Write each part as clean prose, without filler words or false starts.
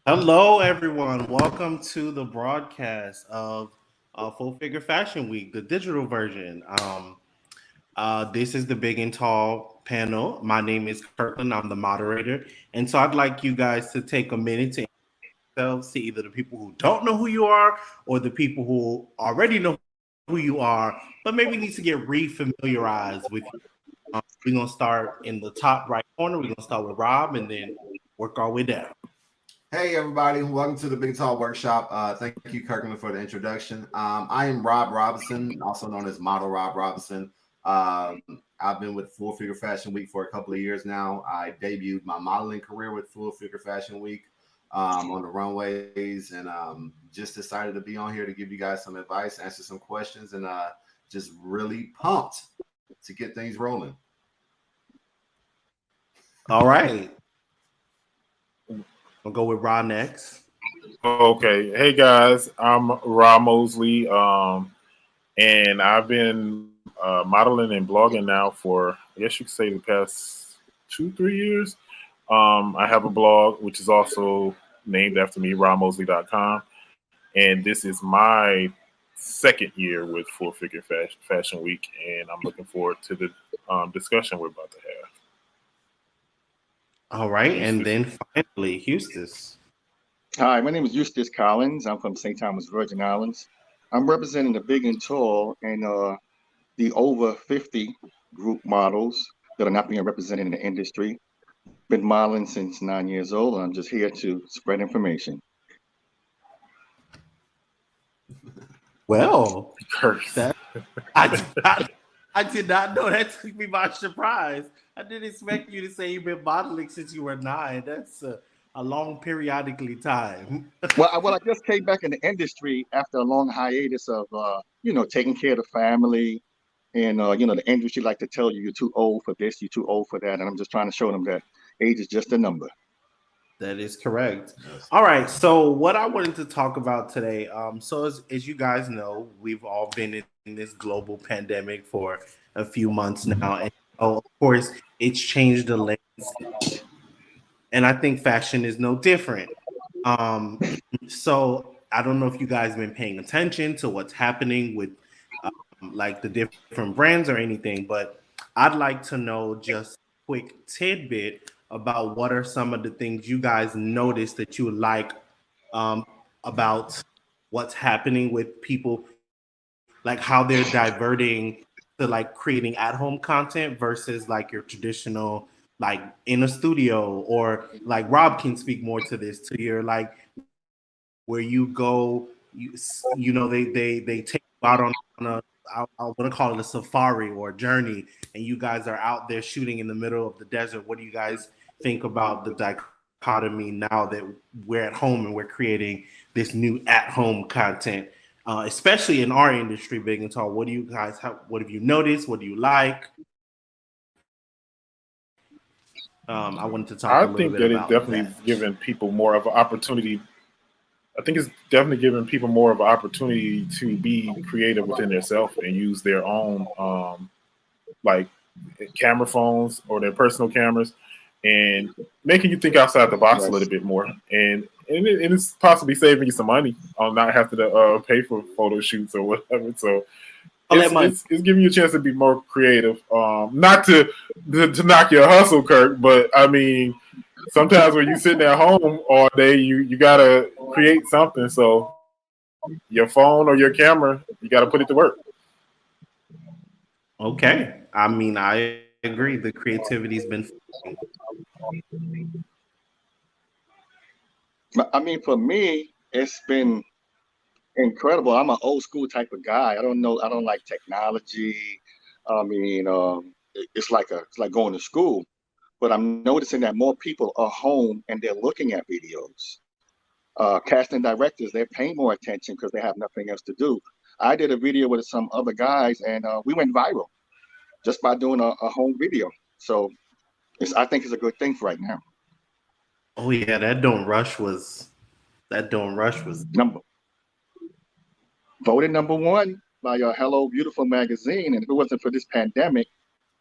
Hello, everyone. Welcome to the broadcast of Full Figure Fashion Week, the digital version. This is the Big and Tall panel. My name is Kirklan. I'm the moderator, and so I'd like you guys to take a minute to yourselves to either the people who don't know who you are or the people who already know who you are, but maybe need to get re-familiarized with you. We're gonna start in the top right corner. We're gonna start with Rob, and then work our way down. Hey everybody, welcome to the Big Tall Workshop. Thank you, Kirkland, for the introduction. I am Rob Robinson, also known as Model Rob Robinson. I've been with Full Figure Fashion Week for a couple of years now. I debuted my modeling career with Full Figure Fashion Week on the runways, and just decided to be on here to give you guys some advice, answer some questions, and just really pumped to get things rolling. All right. I'll go with Rob next. Okay. Hey guys, I'm Rob Mosley. And I've been modeling and blogging now for, I guess you could say, the past 2-3 years. I have a blog which is also named after me, robmosley.com. And this is my second year with Full Figure Fashion Week, and I'm looking forward to the discussion we're about to have. All right, and then finally, Eustace. Hi, my name is Eustace Collins. I'm from St. Thomas, Virgin Islands. I'm representing the Big and Tall and the over 50 group models that are not being represented in the industry. Been modeling since 9 years old, and I'm just here to spread information. Well, Curse. I did not know. That took me by surprise. I didn't expect you to say you've been modeling since you were 9. That's a long periodically time. Well, I just came back in the industry after a long hiatus of, taking care of the family. And, the industry like to tell you you're too old for this, you're too old for that. And I'm just trying to show them that age is just a number. That is correct. All right. So what I wanted to talk about today, so as you guys know, we've all been in this global pandemic for a few months now, and of course, it's changed the landscape. And I think fashion is no different. So I don't know if you guys have been paying attention to what's happening with like the different brands or anything, but I'd like to know just a quick tidbit about what are some of the things you guys notice that you like about what's happening with people, like how they're diverting to like creating at-home content versus like your traditional like in a studio, or like Rob can speak more to this, to your like where you go, they take you out on a, I want to call it a safari or a journey, and you guys are out there shooting in the middle of the desert. What do you guys think about the dichotomy now that we're at home and we're creating this new at-home content, especially in our industry, Big and Tall? What do you guys have? What have you noticed? What do you like? I wanted to talk a I little think bit that it about definitely that. is giving people more of an opportunity. I think it's definitely giving people more of an opportunity to be creative within themselves and use their own like camera phones or their personal cameras, and making you think outside the box a Yes. little bit more. And it's possibly saving you some money on not having to pay for photo shoots or whatever. So All that money. it's giving you a chance to be more creative. Not to knock your hustle, Kirk, but I mean, sometimes when you sitting at home all day, you gotta create something. So your phone or your camera, you gotta put it to work. Okay. I mean, I agree. The creativity's been. I mean, for me, it's been incredible. I'm an old school type of guy. I don't know. I don't like technology. I mean, it's like going to school. But I'm noticing that more people are home and they're looking at videos. Casting directors, they're paying more attention because they have nothing else to do. I did a video with some other guys, and we went viral just by doing a home video. So I think it's a good thing for right now. Oh yeah, that don't rush was. Number Voted number one by Hello Beautiful magazine, and if it wasn't for this pandemic,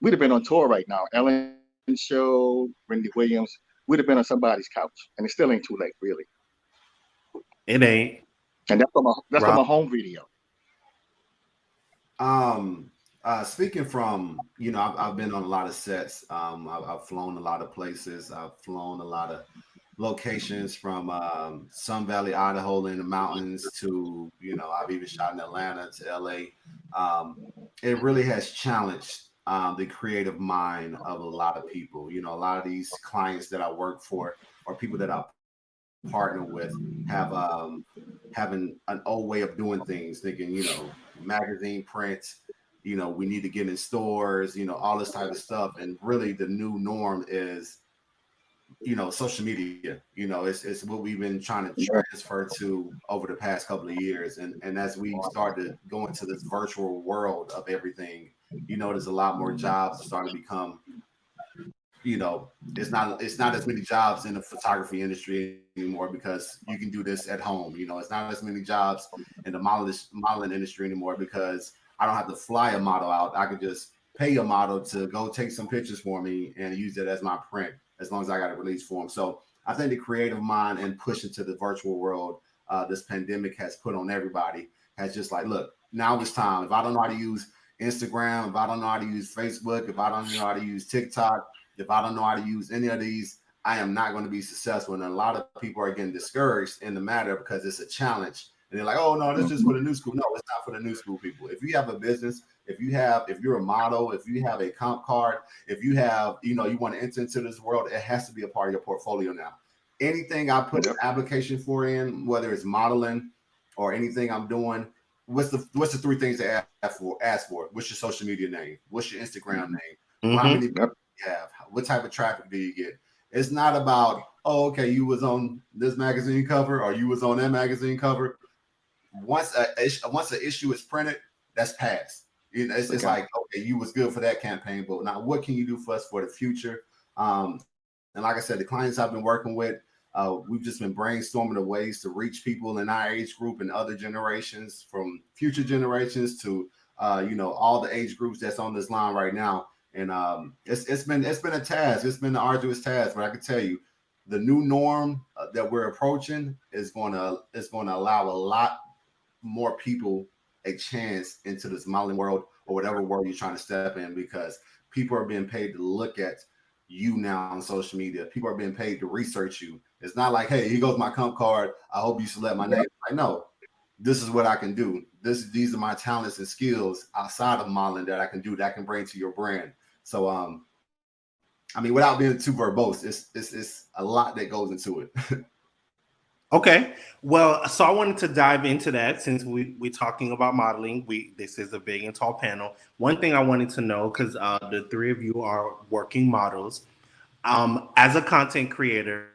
we'd have been on tour right now. Ellen Show, Wendy Williams, we'd have been on somebody's couch, and it still ain't too late, really. It ain't. And that's from Rob. a home video. Speaking from, I've been on a lot of sets. I've flown a lot of places. I've flown a lot of locations from Sun Valley, Idaho, in the mountains to, I've even shot in Atlanta to LA. It really has challenged the creative mind of a lot of people. A lot of these clients that I work for or people that I partner with have having an old way of doing things, thinking, magazine print, we need to get in stores, all this type of stuff. And really the new norm is, social media. It's what we've been trying to transfer to over the past couple of years. And as we start to go into this virtual world of everything, there's a lot more jobs starting to become, it's not as many jobs in the photography industry anymore because you can do this at home. It's not as many jobs in the modeling industry anymore because I don't have to fly a model out. I could just pay a model to go take some pictures for me and use it as my print as long as I got it released for them. So I think the creative mind and push into the virtual world this pandemic has put on everybody has just like, look, now it's time. If I don't know how to use Instagram, if I don't know how to use Facebook, if I don't know how to use TikTok, if I don't know how to use any of these, I am not going to be successful. And a lot of people are getting discouraged in the matter because it's a challenge. And they're like, oh, no, this is just for the new school. No, it's not for the new school people. If you have a business, if you're a model, if you have a comp card, if you have, you want to enter into this world, it has to be a part of your portfolio now. Anything I put an application for in, whether it's modeling or anything I'm doing, what's the three things to ask for? What's your social media name? What's your Instagram name? How many people you have? What type of traffic do you get? It's not about, oh, okay, you was on this magazine cover or you was on that magazine cover. Once an issue is printed, that's passed. It's like, okay, you was good for that campaign, but now what can you do for us for the future? And like I said, the clients I've been working with, we've just been brainstorming the ways to reach people in our age group and other generations, from future generations to all the age groups that's on this line right now. And it's been a task. It's been an arduous task, but I can tell you, the new norm that we're approaching is going to allow a lot more people a chance into this modeling world or whatever world you're trying to step in, because people are being paid to look at you now on social media. People are being paid to research you. It's not like, hey, here goes my comp card, I hope you select my name. I know this is what I can do. These are my talents and skills outside of modeling that I can do, that I can bring to your brand. So I mean, without being too verbose, it's a lot that goes into it. Okay, well, so I wanted to dive into that since we're talking about modeling. This is a big and tall panel. One thing I wanted to know, because the three of you are working models, as a content creator,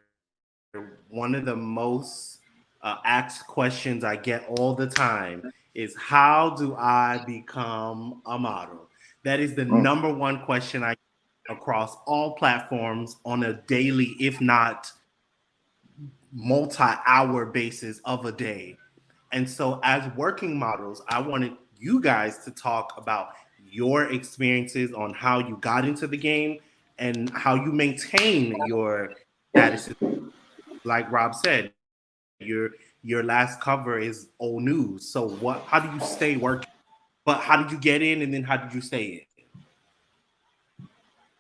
one of the most asked questions I get all the time is, how do I become a model? That is the number one question I get across all platforms on a daily, if not multi-hour basis of a day. And so as working models, I wanted you guys to talk about your experiences on how you got into the game and how you maintain your status. Like Rob said, your last cover is old news. So how do you stay working? But how did you get in, and then how did you stay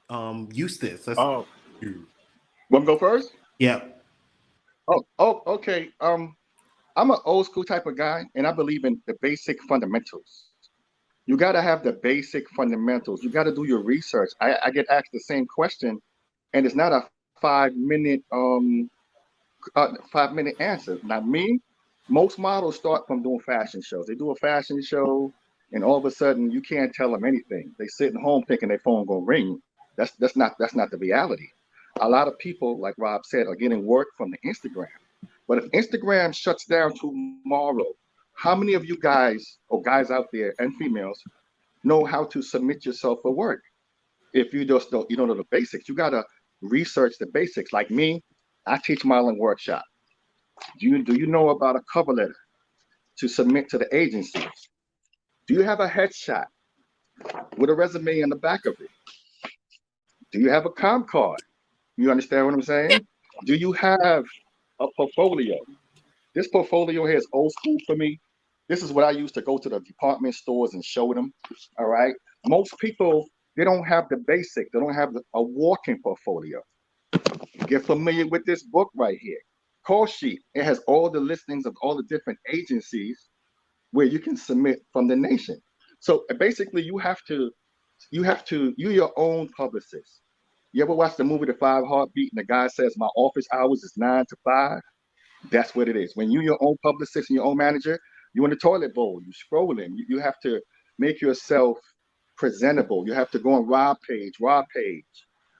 in? Eustace. Want to go first? Yeah. Oh, okay. I'm an old school type of guy, and I believe in the basic fundamentals. You got to have the basic fundamentals. You got to do your research. I get asked the same question, and it's not a 5-minute 5-minute answer. Not me. Most models start from doing fashion shows. They do a fashion show, and all of a sudden you can't tell them anything. They sitting home thinking their phone gonna ring. That's not the reality. A lot of people, like Rob said, are getting work from the Instagram. But if Instagram shuts down tomorrow, how many of you guys, or guys out there and females, know how to submit yourself for work? If you just don't know the basics, you gotta research the basics. Like me, I teach modeling workshop. Do you know about a cover letter to submit to the agency? Do you have a headshot with a resume in the back of it? Do you have a comp card? You understand what I'm saying? Do you have a portfolio? This portfolio here is old school for me. This is what I used to go to the department stores and show them. All right. Most people, they don't have the basic. They don't have a walking portfolio. Get familiar with this book right here. Call sheet. It has all the listings of all the different agencies where you can submit from the nation. So basically, you're your own publicist. You ever watch the movie The Five Heartbeat and the guy says, my office hours is 9 to 5? That's what it is. When you're your own publicist and your own manager, you're in the toilet bowl, you're scrolling. You have to make yourself presentable. You have to go on Rob page,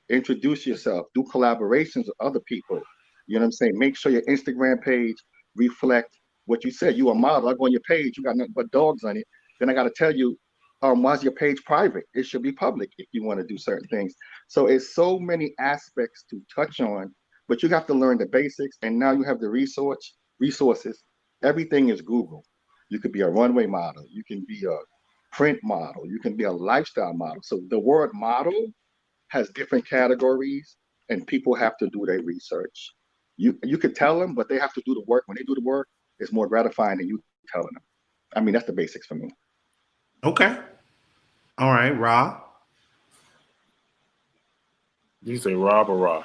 introduce yourself, do collaborations with other people. You know what I'm saying? Make sure your Instagram page reflect what you said. You a model. I go on your page, you got nothing but dogs on it. Then I got to tell you, why is your page private? It should be public if you want to do certain things. So it's so many aspects to touch on, but you have to learn the basics. And now you have the resources. Everything is Google. You could be a runway model. You can be a print model. You can be a lifestyle model. So the word model has different categories, and people have to do their research. You could tell them, but they have to do the work. When they do the work, it's more gratifying than you telling them. I mean, that's the basics for me. Okay. All right, Rob. Did you say Rob or Ra?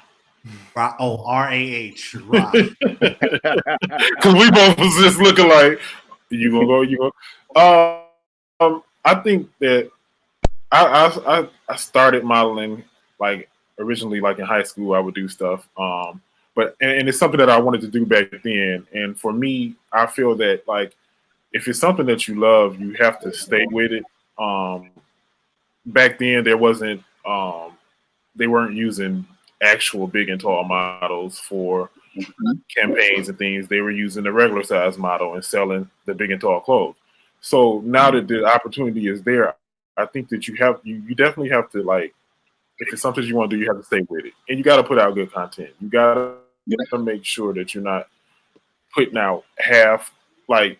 Oh, R-A-H. Rob. Because we both was just looking like, you gonna go, you go. I think that I started modeling like originally like in high school. I would do stuff, but it's something that I wanted to do back then. And for me, I feel that like if it's something that you love, you have to stay with it. Back then, there wasn't they weren't using actual big and tall models for campaigns and things. They were using the regular size model and selling the big and tall clothes. So now that the opportunity is there, I think that you definitely have to, like, if it's something you want to do, you have to stay with it, and you got to put out good content. You got to make sure that you're not putting out half like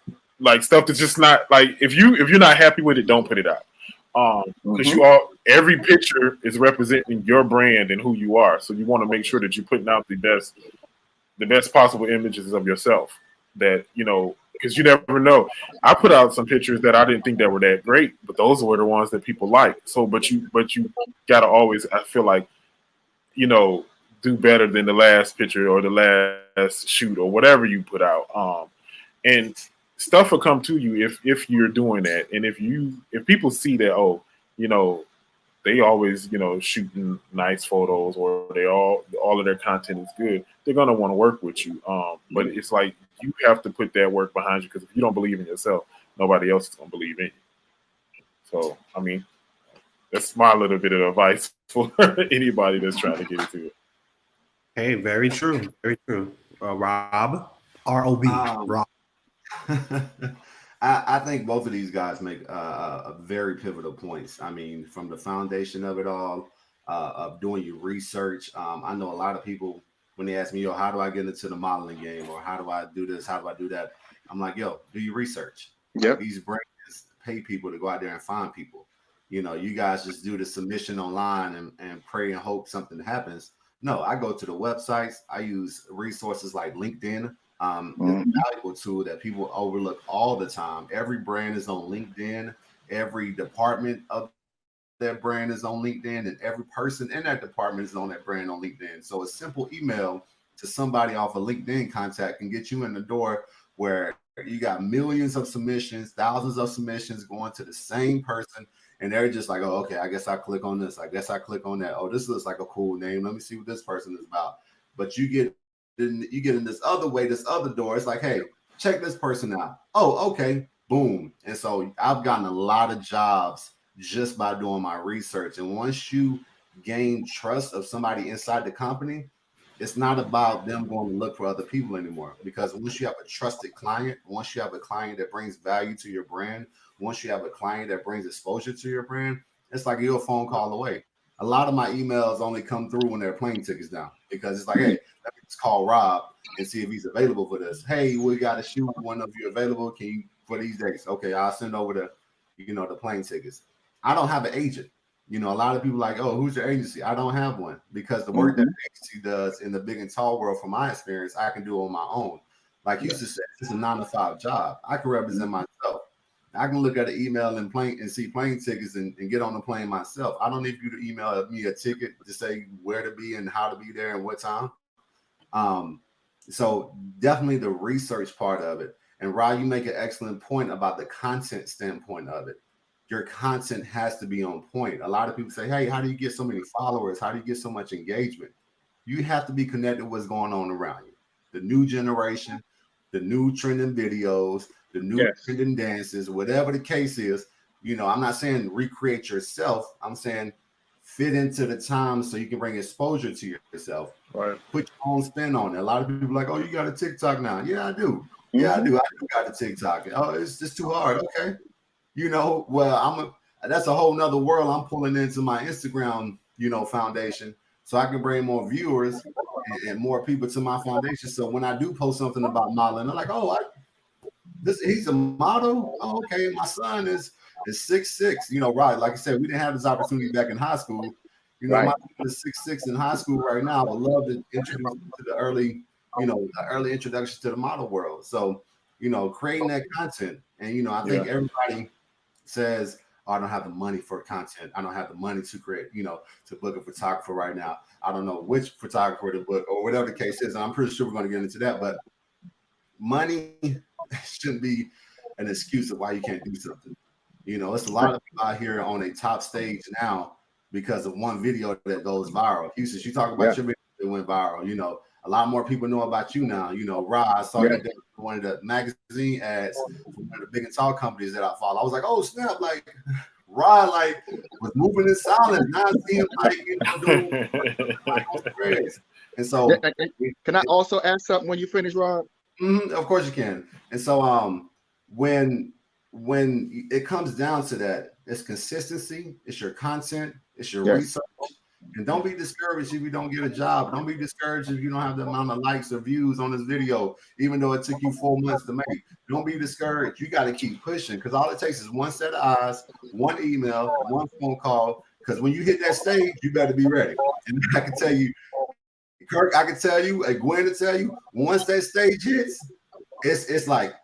stuff that's just not like, if you're not happy with it, don't put it out. Because every picture is representing your brand and who you are. So you want to make sure that you're putting out the best possible images of yourself. That, you know, because you never know. I put out some pictures that I didn't think that were that great, but those were the ones that people liked. So, but you gotta always, I feel like, you know, do better than the last picture or the last shoot or whatever you put out. And stuff will come to you if you're doing that, and if people see that, oh, you know, they always, you know, shooting nice photos, or they all of their content is good, they're gonna want to work with you. But it's like you have to put that work behind you, because if you don't believe in yourself, nobody else is gonna believe in you. So, I mean, that's my little bit of advice for anybody that's trying to get into it. Hey, very true, very true. Rob, R-O-B, Rob. I think both of these guys make very pivotal points. I mean, from the foundation of it all, of doing your research. I know a lot of people, when they ask me, yo, how do I get into the modeling game, or how do I do this, how do I do that? I'm like, yo, do your research. Yep. These brands pay people to go out there and find people. You know, you guys just do the submission online and pray and hope something happens. No, I go to the websites. I use resources like LinkedIn. It's a valuable tool that people overlook all the time. Every brand is on LinkedIn. Every department of that brand is on LinkedIn, and every person in that department is on that brand on LinkedIn. So a simple email to somebody off a LinkedIn contact can get you in the door, where you got millions of submissions, thousands of submissions going to the same person, and they're just like, oh, okay, I guess I click on this. I guess I click on that. Oh, this looks like a cool name. Let me see what this person is about. But you get in this other way, this other door. It's like, hey, check this person out. Oh, okay, boom. And so I've gotten a lot of jobs just by doing my research. And once you gain trust of somebody inside the company, it's not about them going to look for other people anymore. Because once you have a trusted client, once you have a client that brings value to your brand, once you have a client that brings exposure to your brand, it's like you're a phone call away. A lot of my emails only come through when their plane ticket's down, because it's like, hey, let me just call Rob and see if he's available for this. Hey, we got to shoot. One of you available? Can you for these days? Okay, I'll send over the plane tickets. I don't have an agent. You know, a lot of people are like, oh, who's your agency? I don't have one, because the work that the agency does in the big and tall world, from my experience, I can do on my own. Like you said, it's a 9 to 5 job. I can represent myself. I can look at an email and see plane tickets and get on the plane myself. I don't need you to email me a ticket to say where to be and how to be there and what time. So definitely the research part of it. And Rod, you make an excellent point about the content standpoint of it. Your content has to be on point. A lot of people say, hey, how do you get so many followers? How do you get so much engagement? You have to be connected with what's going on around you. The new generation, the new trending videos, the new trending dances, whatever the case is. You know, I'm not saying recreate yourself. I'm saying fit into the time so you can bring exposure to yourself. Right. Put your own spin on it. A lot of people are like, oh, you got a TikTok now. Yeah, I do. Yeah, I do. I do got a TikTok. Oh, it's just too hard. Okay. You know, well, that's a whole nother world I'm pulling into my Instagram, foundation, so I can bring more viewers and more people to my foundation. So when I do post something about modeling, they're like, oh, he's a model. Oh, okay. My son is 6'6". Right. Like I said, we didn't have this opportunity back in high school. My son is 6'6" in high school right now. I would love to introduce him to the early introduction to the model world. So, creating that content. And, I think everybody says, oh, I don't have the money for content. I don't have the money to create, to book a photographer right now. I don't know which photographer to book or whatever the case is. And I'm pretty sure we're going to get into that. But money shouldn't be an excuse of why you can't do something. It's a lot of people out here on a top stage now because of one video that goes viral. Eustace, you talk about your video that went viral. A lot more people know about you now. Rod, I saw you one of the magazine ads from one of the big and tall companies that I follow. I was like, oh snap, like Rod was moving in silence. Now I see him doing and so can I also ask something when you finish, Rod? Of course you can. And so when it comes down to that, it's consistency, it's your content, it's your research. And don't be discouraged if you don't get a job. Don't be discouraged if you don't have the amount of likes or views on this video, even though it took you 4 months to make. Don't be discouraged. You got to keep pushing because all it takes is one set of eyes, one email, one phone call. Because when you hit that stage, you better be ready. And I can tell you, Kirk, I can tell you, Gwen to tell you, once that stage hits, it's like,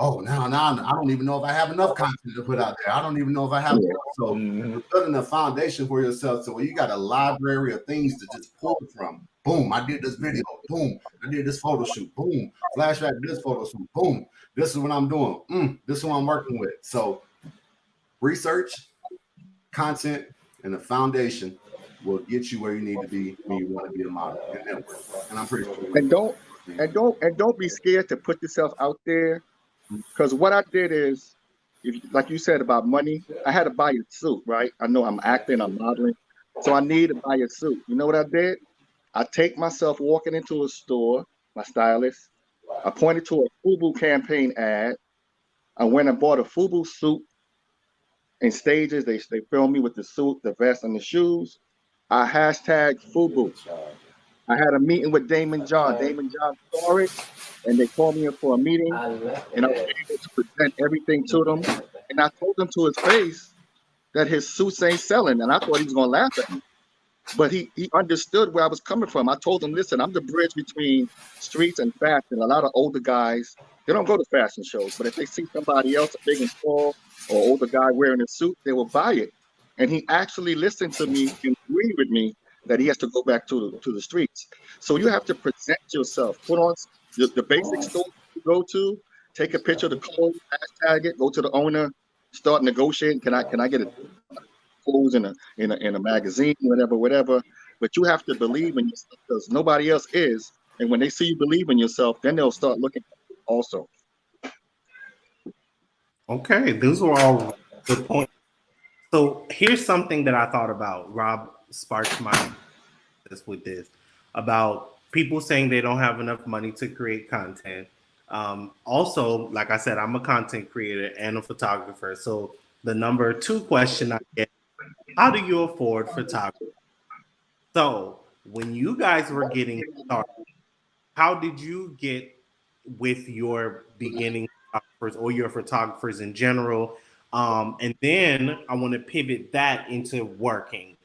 oh, now I don't even know if I have enough content to put out there. I don't even know if I have. So building a foundation for yourself, so you got a library of things to just pull from. Boom, I did this video. Boom, I did this photo shoot. Boom, flashback this photo shoot. Boom, this is what I'm doing. This is what I'm working with. So research, content, and the foundation will get you where you need to be when you want to be a model and network. And I'm pretty sure. And don't be scared to put yourself out there. Because what I did is, like you said about money, I had to buy a suit, right? I know I'm acting, I'm modeling, so I need to buy a suit. You know what I did? I take myself walking into a store, my stylist. I pointed to a FUBU campaign ad. I went and bought a FUBU suit. In stages, they filmed me with the suit, the vest, and the shoes. I hashtag FUBU. I had a meeting with Damon John. Damon John saw it, and they called me in for a meeting, and I was able to present everything to them. And I told him to his face that his suits ain't selling, and I thought he was going to laugh at me. But he understood where I was coming from. I told him, listen, I'm the bridge between streets and fashion. A lot of older guys, they don't go to fashion shows, but if they see somebody else, a big and tall, or older guy wearing a suit, they will buy it. And he actually listened to me and agreed with me that he has to go back to the streets. So you have to present yourself, put on the basic store you go to, take a picture of the clothes, hashtag it, go to the owner, start negotiating. Can I get it clothes in a magazine, whatever. But you have to believe in yourself because nobody else is. And when they see you believe in yourself, then they'll start looking at you also. Okay, those were all good points. So here's something that I thought about. Rob sparked my with this about people saying they don't have enough money to create content. Also, like I said, I'm a content creator and a photographer. So the number 2 question I get, how do you afford photography? So when you guys were getting started, how did you get with your beginning photographers or your photographers in general? And then I want to pivot that into working.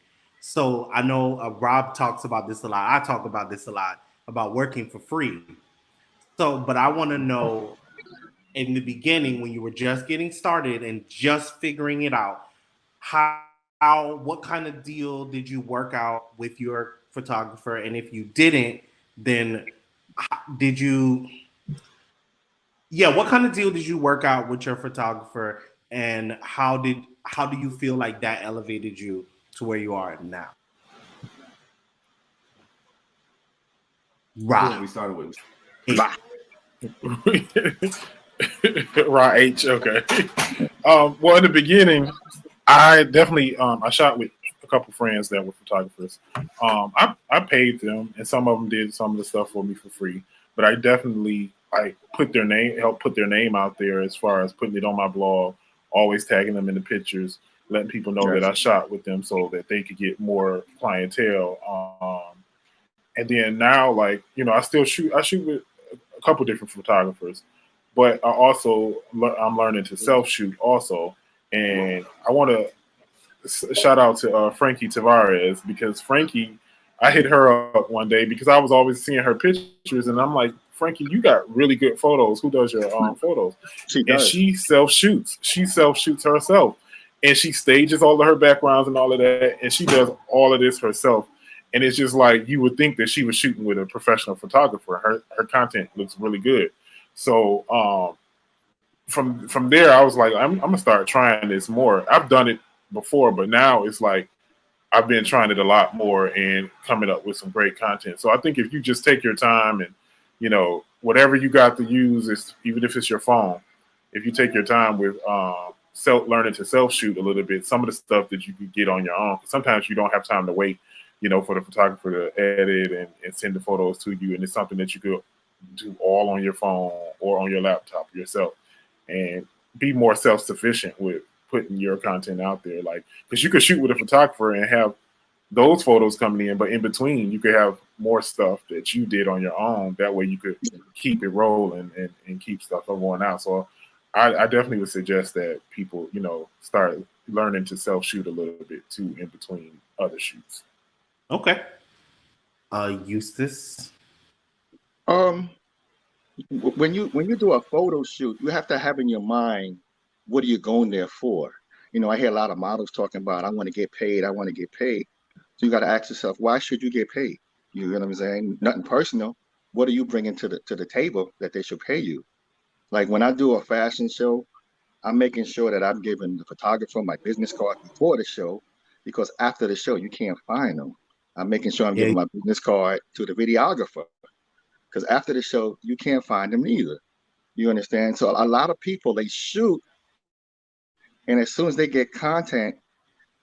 So I know Rob talks about this a lot. I talk about this a lot, about working for free. but I want to know in the beginning when you were just getting started and just figuring it out, what kind of deal did you work out with your photographer? And if you didn't, then did you? Yeah, what kind of deal did you work out with your photographer, and how do you feel like that elevated you to where you are now? Right. We started with. Right, H. Okay. Well, in the beginning, I definitely I shot with a couple friends that were photographers. I paid them, and some of them did some of the stuff for me for free. But I definitely helped put their name out there as far as putting it on my blog, always tagging them in the pictures, letting people know that I shot with them so that they could get more clientele. And then now, like, you know, I shoot with a couple different photographers, but I'm learning to self shoot also. And I want to shout out to Frankie Tavares, because Frankie, I hit her up one day because I was always seeing her pictures, and I'm like, Frankie, you got really good photos. Who does your photos? And she self shoots. She self shoots herself, and she stages all of her backgrounds and all of that, and she does all of this herself. And it's just like you would think that she was shooting with a professional photographer. Her content looks really good. So from there, I was like, I'm gonna start trying this more. I've done it before, but now it's like I've been trying it a lot more and coming up with some great content. So I think if you just take your time and, you know, whatever you got to use, is even if it's your phone, if you take your time with learning to self shoot a little bit, some of the stuff that you could get on your own. Sometimes you don't have time to wait, you know, for the photographer to edit and send the photos to you. And it's something that you could do all on your phone or on your laptop yourself, and be more self-sufficient with putting your content out there. Like, because you could shoot with a photographer and have those photos coming in, but in between you could have more stuff that you did on your own. That way you could keep it rolling and keep stuff going out. So I definitely would suggest that people, you know, start learning to self-shoot a little bit too in between other shoots. Okay. Eustace? When you do a photo shoot, you have to have in your mind, what are you going there for? You know, I hear a lot of models talking about, I want to get paid, I want to get paid. So you got to ask yourself, why should you get paid? You know what I'm saying? Nothing personal. What are you bringing to the table that they should pay you? Like when I do a fashion show, I'm making sure that I'm giving the photographer my business card before the show, because after the show you can't find them. I'm making sure I'm giving my business card to the videographer, because after the show you can't find them either. You understand? So a lot of people, they shoot, and as soon as they get content,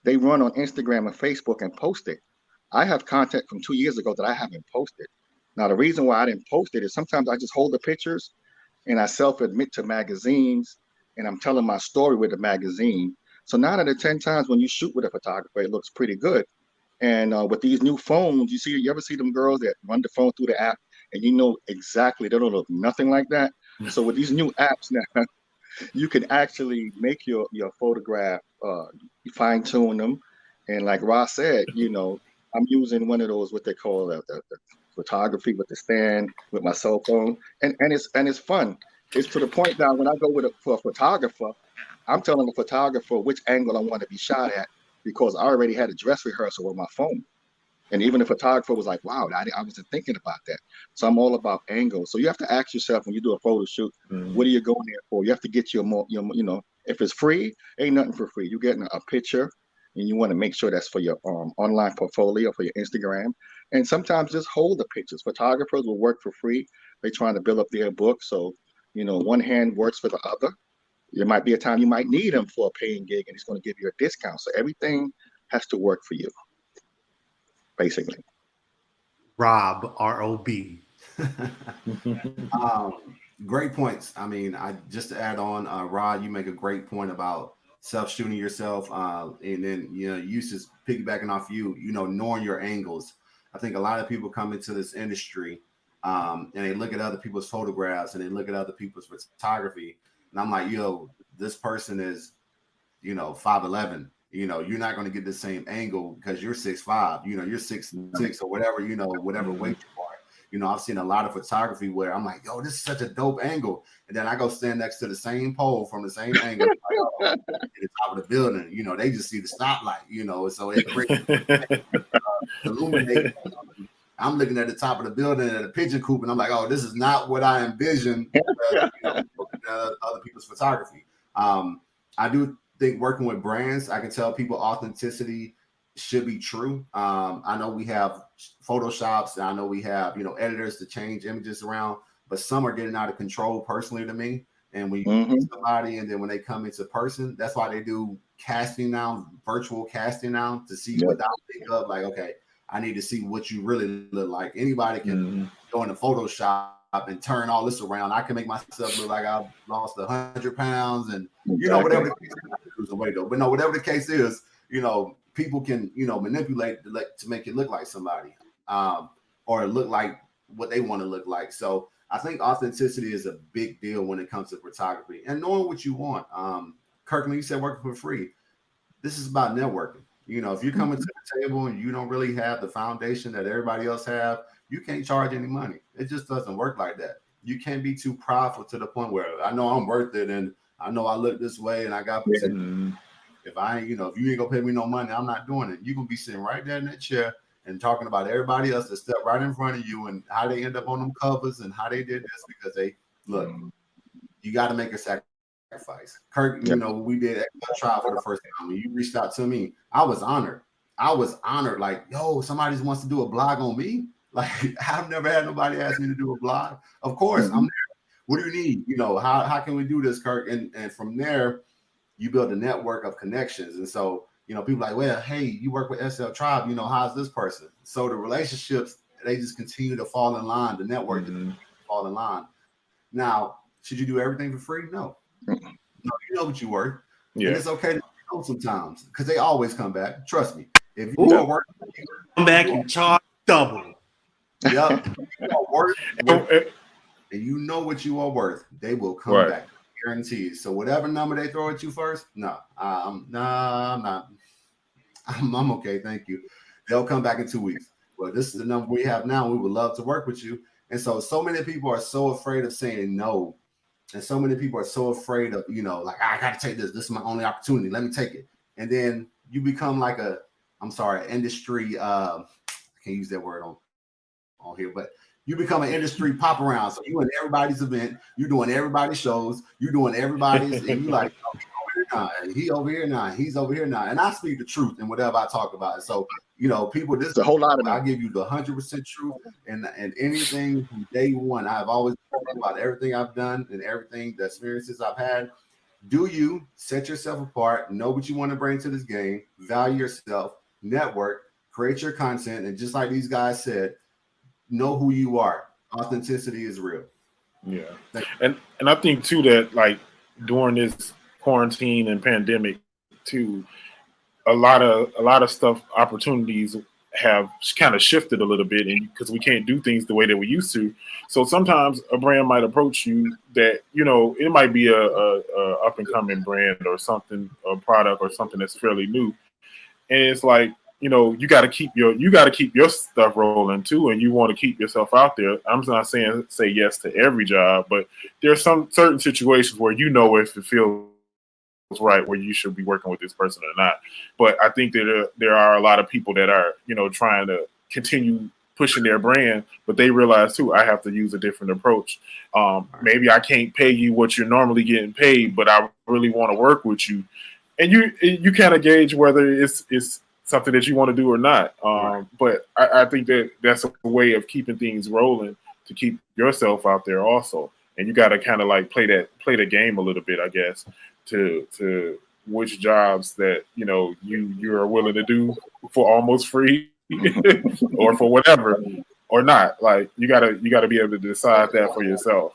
they run on Instagram and Facebook and post it. I have content from 2 years ago that I haven't posted. Now the reason why I didn't post it is sometimes I just hold the pictures and I self-admit to magazines, and I'm telling my story with the magazine. So 9 out of 10 times when you shoot with a photographer, it looks pretty good. And with these new phones, you ever see them girls that run the phone through the app, and you know exactly they don't look nothing like that. So with these new apps now, you can actually make your photograph, fine tune them, and like Ross said, you know, I'm using one of those, what they call the photography with the stand with my cell phone, and it's fun. It's to the point now when I go for a photographer, I'm telling the photographer which angle I want to be shot at, because I already had a dress rehearsal with my phone. And even the photographer was like, wow, I wasn't thinking about that. So I'm all about angles. So you have to ask yourself when you do a photo shoot, what are you going there for? You have to get your you know, if it's free, ain't nothing for free. You're getting a picture, and you want to make sure that's for your online portfolio, for your Instagram. And sometimes just hold the pictures. Photographers will work for free. They're trying to build up their book. So, you know, one hand works for the other. There might be a time you might need him for a paying gig, and he's going to give you a discount. So everything has to work for you, basically. Rob, R-O-B. Great points. I mean, just to add on, Rod, you make a great point about self-shooting yourself, and then, you know, Eustace, piggybacking off you know, knowing your angles. I think a lot of people come into this industry, and they look at other people's photographs and they look at other people's photography, and I'm like, yo, this person is, you know, 5'11". You know, you're not going to get the same angle because you're 6'5". You know, you're 6'6" or whatever. You know, whatever weight you are. You know, I've seen a lot of photography where I'm like, yo, this is such a dope angle. And then I go stand next to the same pole from the same angle, like, oh, at the top of the building. You know, they just see the stoplight, you know, so it illuminates. I'm looking at the top of the building at a pigeon coop, and I'm like, oh, this is not what I envisioned, other people's photography. I do think working with brands, I can tell people authenticity should be true. I know we have Photoshops, and I know we have, you know, editors to change images around, but some are getting out of control personally to me. And when you meet somebody, and then when they come into person, that's why they do casting now, virtual casting now, to see what I think of. Like, okay, I need to see what you really look like. Anybody can go into Photoshop and turn all this around. I can make myself look like I've lost 100 pounds, and you know, whatever the case is, but no, whatever the case is, you know, people can, you know, manipulate to make it look like somebody, or look like what they want to look like. So I think authenticity is a big deal when it comes to photography and knowing what you want. Kirklan, you said working for free. This is about networking. You know, if you're coming to the table and you don't really have the foundation that everybody else have, you can't charge any money. It just doesn't work like that. You can't be too prideful to the point where I know I'm worth it, and I know I look this way, and I got potential. If I ain't, you know, if you ain't gonna pay me no money, I'm not doing it. You're gonna be sitting right there in that chair and talking about everybody else that stepped right in front of you and how they end up on them covers and how they did this because they look. You got to make a sacrifice. Kirk, you know, we did a trial for the first time. When you reached out to me, I was honored. Like, yo, somebody wants to do a blog on me. Like, I've never had nobody ask me to do a blog. Of course, I'm there. What do you need? You know, how can we do this, Kirk? And from there, you build a network of connections. And so, you know, people like, well, hey, you work with SL Tribe, you know, how's this person? So the relationships, they just continue to fall in line. The network fall in line. Now, should you do everything for free? No. No, you know what you're worth. Yeah. And it's okay to go sometimes because they always come back. Trust me. If you are worth, come back and charge double. Yep. You are worth, and you know what you are worth, they will come back. Guaranteed. So whatever number they throw at you first, I'm not. I'm okay, thank you. They'll come back in 2 weeks. Well, this is the number we have now. We would love to work with you. And so many people are so afraid of saying no, and so many people are so afraid of, you know, like, I got to take this. This is my only opportunity. Let me take it. And then you become like industry. I can't use that word on here, but you become an industry pop around. So you in everybody's event, you're doing everybody's shows, you're doing everybody's, and you like, oh, he over here now, he's over here now. And I speak the truth in whatever I talk about. So, you know, people, this is a whole lot of I give you the 100% truth, and anything from day one. I've always talked about everything I've done and everything, the experiences I've had. Do you set yourself apart, know what you want to bring to this game, value yourself, network, create your content, and just like these guys said, know who you are. Authenticity is real. Yeah. And I think too that like during this quarantine and pandemic too, a lot of stuff, opportunities have kind of shifted a little bit, and because we can't do things the way that we used to. So sometimes a brand might approach you that, you know, it might be a up and coming brand or something, a product or something that's fairly new. And it's like, you know, you got to keep your stuff rolling too, and you want to keep yourself out there. I'm not saying say yes to every job, but there's some certain situations where you know if it feels right where you should be working with this person or not. But I think that there are a lot of people that are, you know, trying to continue pushing their brand, but they realize too, I have to use a different approach. Maybe I can't pay you what you're normally getting paid, but I really want to work with you, and you kind of gauge whether it's something that you want to do or not. But I think that that's a way of keeping things rolling to keep yourself out there also. And you got to kind of like play the game a little bit, I guess, to which jobs that, you know, you are willing to do for almost free or for whatever or not. Like you gotta be able to decide that for yourself.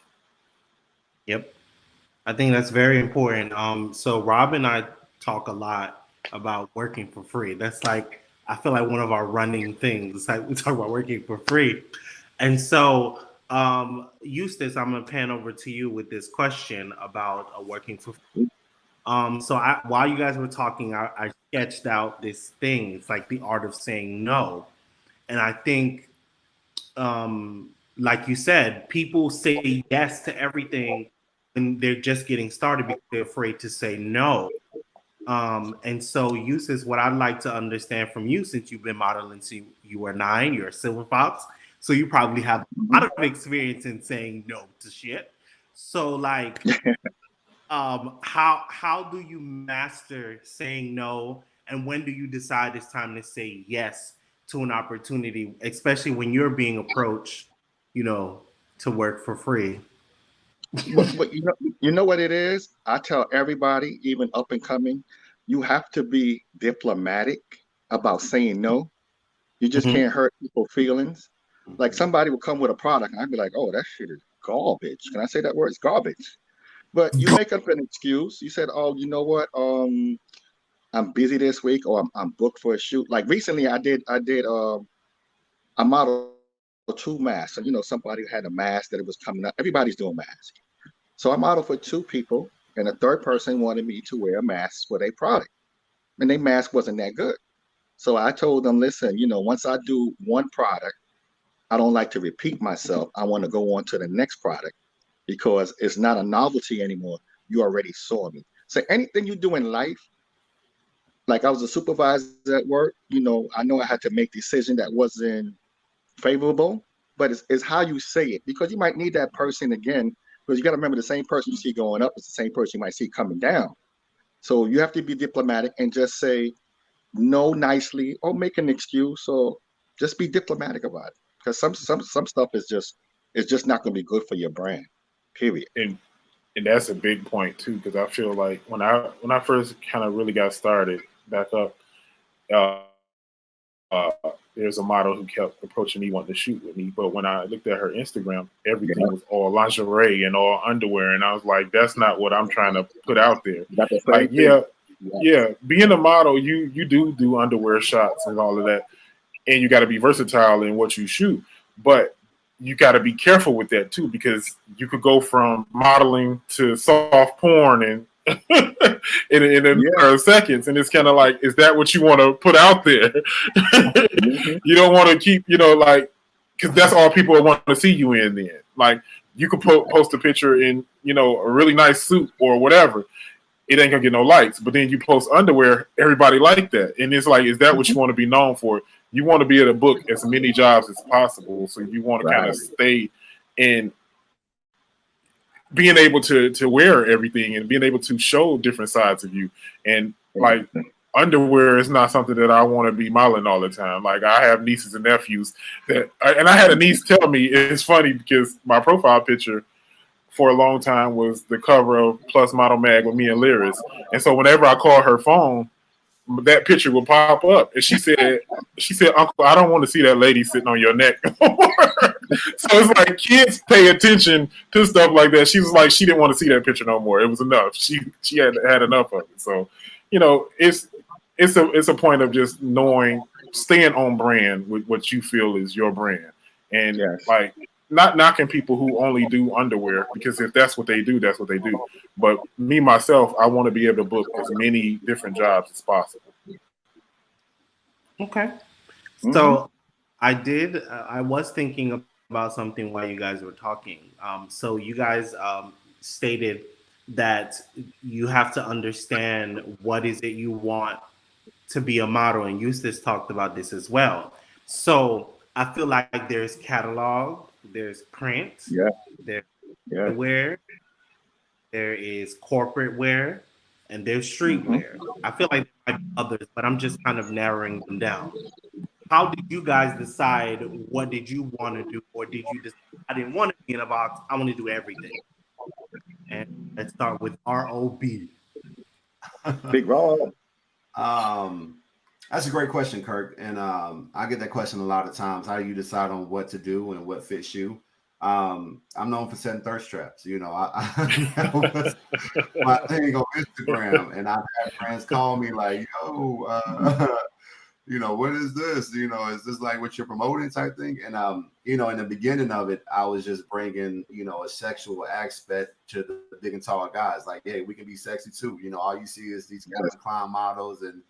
Yep. I think that's very important. So Rob and I talk a lot about working for free. That's like, I feel like one of our running things. It's like we talk about working for free. And so Eustace, I'm gonna pan over to you with this question about working for free. So while you guys were talking, I sketched out this thing. It's like the art of saying no. And I think like you said, people say yes to everything when they're just getting started because they're afraid to say no. And so, Eustace, what I'd like to understand from you, since you've been modeling since you were 9, you're a silver fox, so you probably have a lot of experience in saying no to shit. So, like, how do you master saying no, and when do you decide it's time to say yes to an opportunity, especially when you're being approached, to work for free? But you know what it is? I tell everybody, even up and coming, you have to be diplomatic about saying no. You just Mhm. can't hurt people's feelings. Like somebody will come with a product, and I'd be like, "Oh, that shit is garbage." Can I say that word? It's garbage. But you make up an excuse. You said, "Oh, you know what? I'm busy this week, or I'm booked for a shoot." Like recently, I modeled 2 masks. So somebody had a mask that it was coming up. Everybody's doing masks. So I modeled for 2 people, and a third person wanted me to wear a mask for their product, and their mask wasn't that good. So I told them, listen, once I do one product, I don't like to repeat myself. I want to go on to the next product because it's not a novelty anymore. You already saw me. So anything you do in life, like I was a supervisor at work, I know I had to make decision that wasn't favorable, but it's how you say it, because you might need that person again, because you got to remember the same person you see going up is the same person you might see coming down. So you have to be diplomatic and just say no nicely or make an excuse, or just be diplomatic about it, because some stuff is just not going to be good for your brand, period. And that's a big point too, because I feel like when I first kind of really got started back up, uh, there's a model who kept approaching me wanting to shoot with me, but when I looked at her Instagram, everything was all lingerie and all underwear, and I was like, that's not what I'm trying to put out there. Like, yeah, being a model, you do underwear shots and all of that, and you got to be versatile in what you shoot, but you got to be careful with that too, because you could go from modeling to soft porn and in a matter of seconds, and it's kind of like, is that what you want to put out there? You don't want to keep, because that's all people want to see you in. Then, like, you could post a picture in, a really nice suit or whatever. It ain't gonna get no likes, but then you post underwear, everybody like that, and it's like, is that what you want to be known for? You want to be able to book as many jobs as possible, so you want to kind of stay in being able to wear everything and being able to show different sides of you. And like, underwear is not something that I want to be modeling all the time. Like, I have nieces and nephews and I had a niece tell me, it's funny because my profile picture for a long time was the cover of Plus Model Mag with me and Lyris. And so whenever I call her phone, that picture will pop up. And she said, Uncle, I don't want to see that lady sitting on your neck. So it's like, kids pay attention to stuff like that. She was like, she didn't want to see that picture no more. It was enough. She had enough of it. So, it's a point of just knowing, staying on brand with what you feel is your brand. And like, not knocking people who only do underwear, because if that's what they do, that's what they do. But me, myself, I want to be able to book as many different jobs as possible. Okay. So I was thinking about something while you guys were talking. So you guys stated that you have to understand what is it you want to be a model, and Eustace talked about this as well. So I feel like there's catalog, there's print, there's wear, there is corporate wear, and there's streetwear. I feel like there might be others, but I'm just kind of narrowing them down. How did you guys decide what did you want to do, or did you decide, I didn't want to be in a box, I want to do everything? And let's start with ROB. Big Rob. That's a great question, Kirk. And I get that question a lot of times. How do you decide on what to do and what fits you? I'm known for setting thirst traps. I my thing on Instagram, and I've had friends call me like, "Yo, what is this? Is this like what you're promoting type thing?" And in the beginning of it, I was just bringing, a sexual aspect to the big and tall guys. Like, hey, we can be sexy too. All you see is these Calvin Klein models and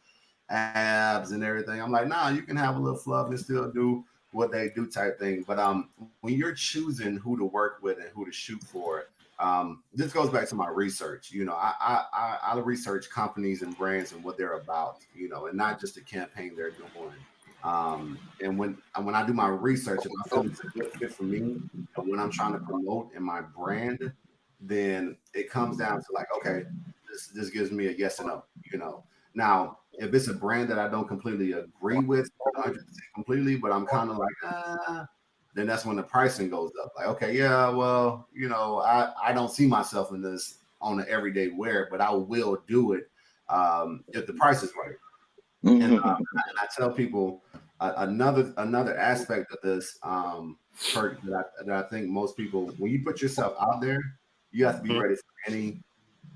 abs and everything. I'm like, nah, you can have a little fluff and still do what they do type thing. But when you're choosing who to work with and who to shoot for, this goes back to my research. You know, I research companies and brands and what they're about, you know, and not just the campaign they're doing. And when I do my research, if I feel it's a good fit for me, and when I'm trying to promote in my brand, then it comes down to like, okay, this gives me a yes and no, you know. Now, if it's a brand that I don't completely agree with 100% completely, but I'm kind of like, then that's when the pricing goes up. Like, okay, yeah, well, you know, I don't see myself in this on an everyday wear, but I will do it if the price is right. And I tell people another aspect of this, Kurt, that I think most people, when you put yourself out there, you have to be ready for any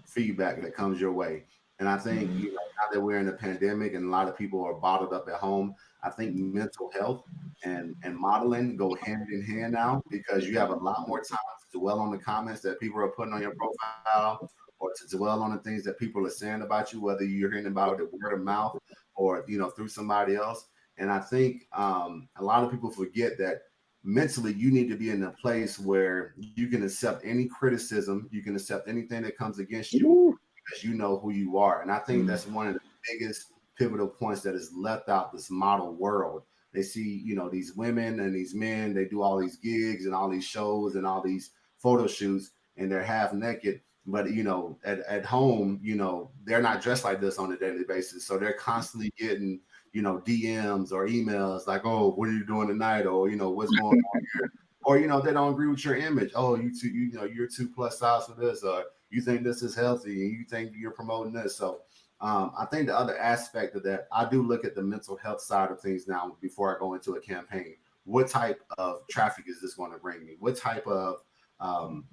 feedback that comes your way. And I think, you know, now that we're in a pandemic and a lot of people are bottled up at home, I think mental health and modeling go hand in hand now, because you have a lot more time to dwell on the comments that people are putting on your profile, or to dwell on the things that people are saying about you, whether you're hearing about it word of mouth or, you know, through somebody else. And I think a lot of people forget that mentally you need to be in a place where you can accept any criticism, you can accept anything that comes against you, because you know who you are. And I think that's one of the biggest pivotal points that is left out this model world. They see, you know, these women and these men, they do all these gigs and all these shows and all these photo shoots, and they're half naked. But, you know, at home, you know, they're not dressed like this on a daily basis. So they're constantly getting, you know, DMs or emails like, oh, what are you doing tonight? Or, you know, what's going on here? Or, you know, they don't agree with your image. Oh, you know, you're too plus size for this, or you think this is healthy and you think you're promoting this. So I think the other aspect of that, I do look at the mental health side of things now before I go into a campaign. What type of traffic is this going to bring me? What type of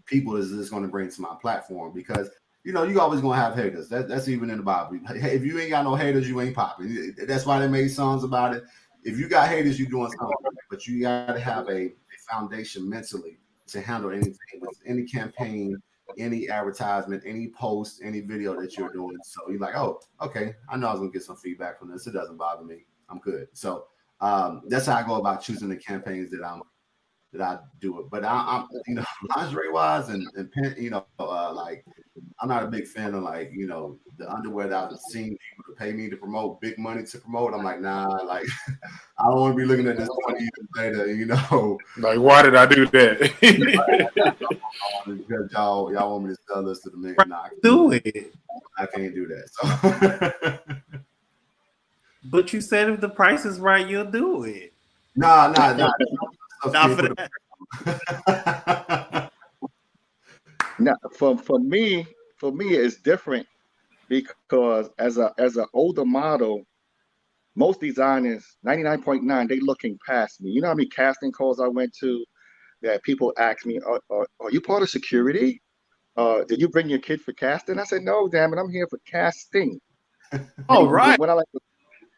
people is this going to bring to my platform? Because, you know, you always going to have haters. That's even in the Bible. Hey, if you ain't got no haters, you ain't popping. That's why they made songs about it. If you got haters, you're doing something right. But you got to have a foundation mentally to handle anything with any campaign, any advertisement, any post, any video that you're doing. So you're like, oh, okay, I know I was gonna get some feedback from this. It doesn't bother me. I'm good. So that's how I go about choosing the campaigns that I do it. But I'm you know, lingerie wise and you know, like I'm not a big fan of, like, you know, the underwear that I've seen people to pay me to promote, big money to promote. I'm like, nah, like I don't want to be looking at this 20 years later, you know. Like, why did I do that? Because y'all want me to sell this to the men. Nah, I can't do that. So but you said if the price is right, you'll do it. Nah. Not for that. Now, for me, it's different, because as an older model, most designers, 99.9, they looking past me. You know how many casting calls I went to that people ask me, are you part of security? Did you bring your kid for casting? I said, no, damn it, I'm here for casting. Oh, right. What I like,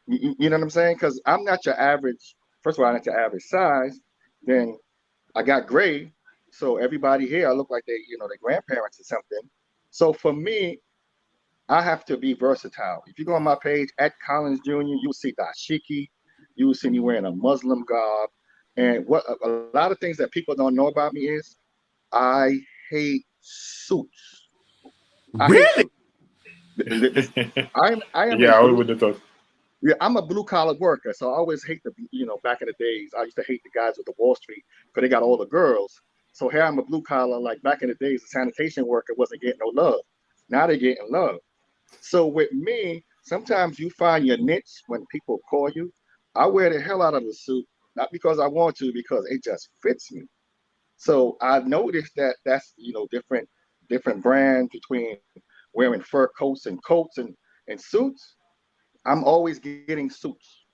you know what I'm saying? Because I'm not your average. First of all, I'm not your average size. Then I got gray, so everybody here, I look like they, you know, their grandparents or something. So for me, I have to be versatile. If you go on my page at Collins Jr., you'll see dashiki, you will see me wearing a Muslim garb. And what a lot of things that people don't know about me is I hate suits. Really? I am yeah, I would have thought. Yeah, I'm a blue collar worker, so I always hate back in the days, I used to hate the guys with the Wall Street because they got all the girls. So here I'm a blue collar, like back in the days, the sanitation worker wasn't getting no love. Now they're getting love. So with me, sometimes you find your niche when people call you. I wear the hell out of the suit, not because I want to, because it just fits me. So I've noticed that that's, different brands between wearing fur coats and suits. I'm always getting suits.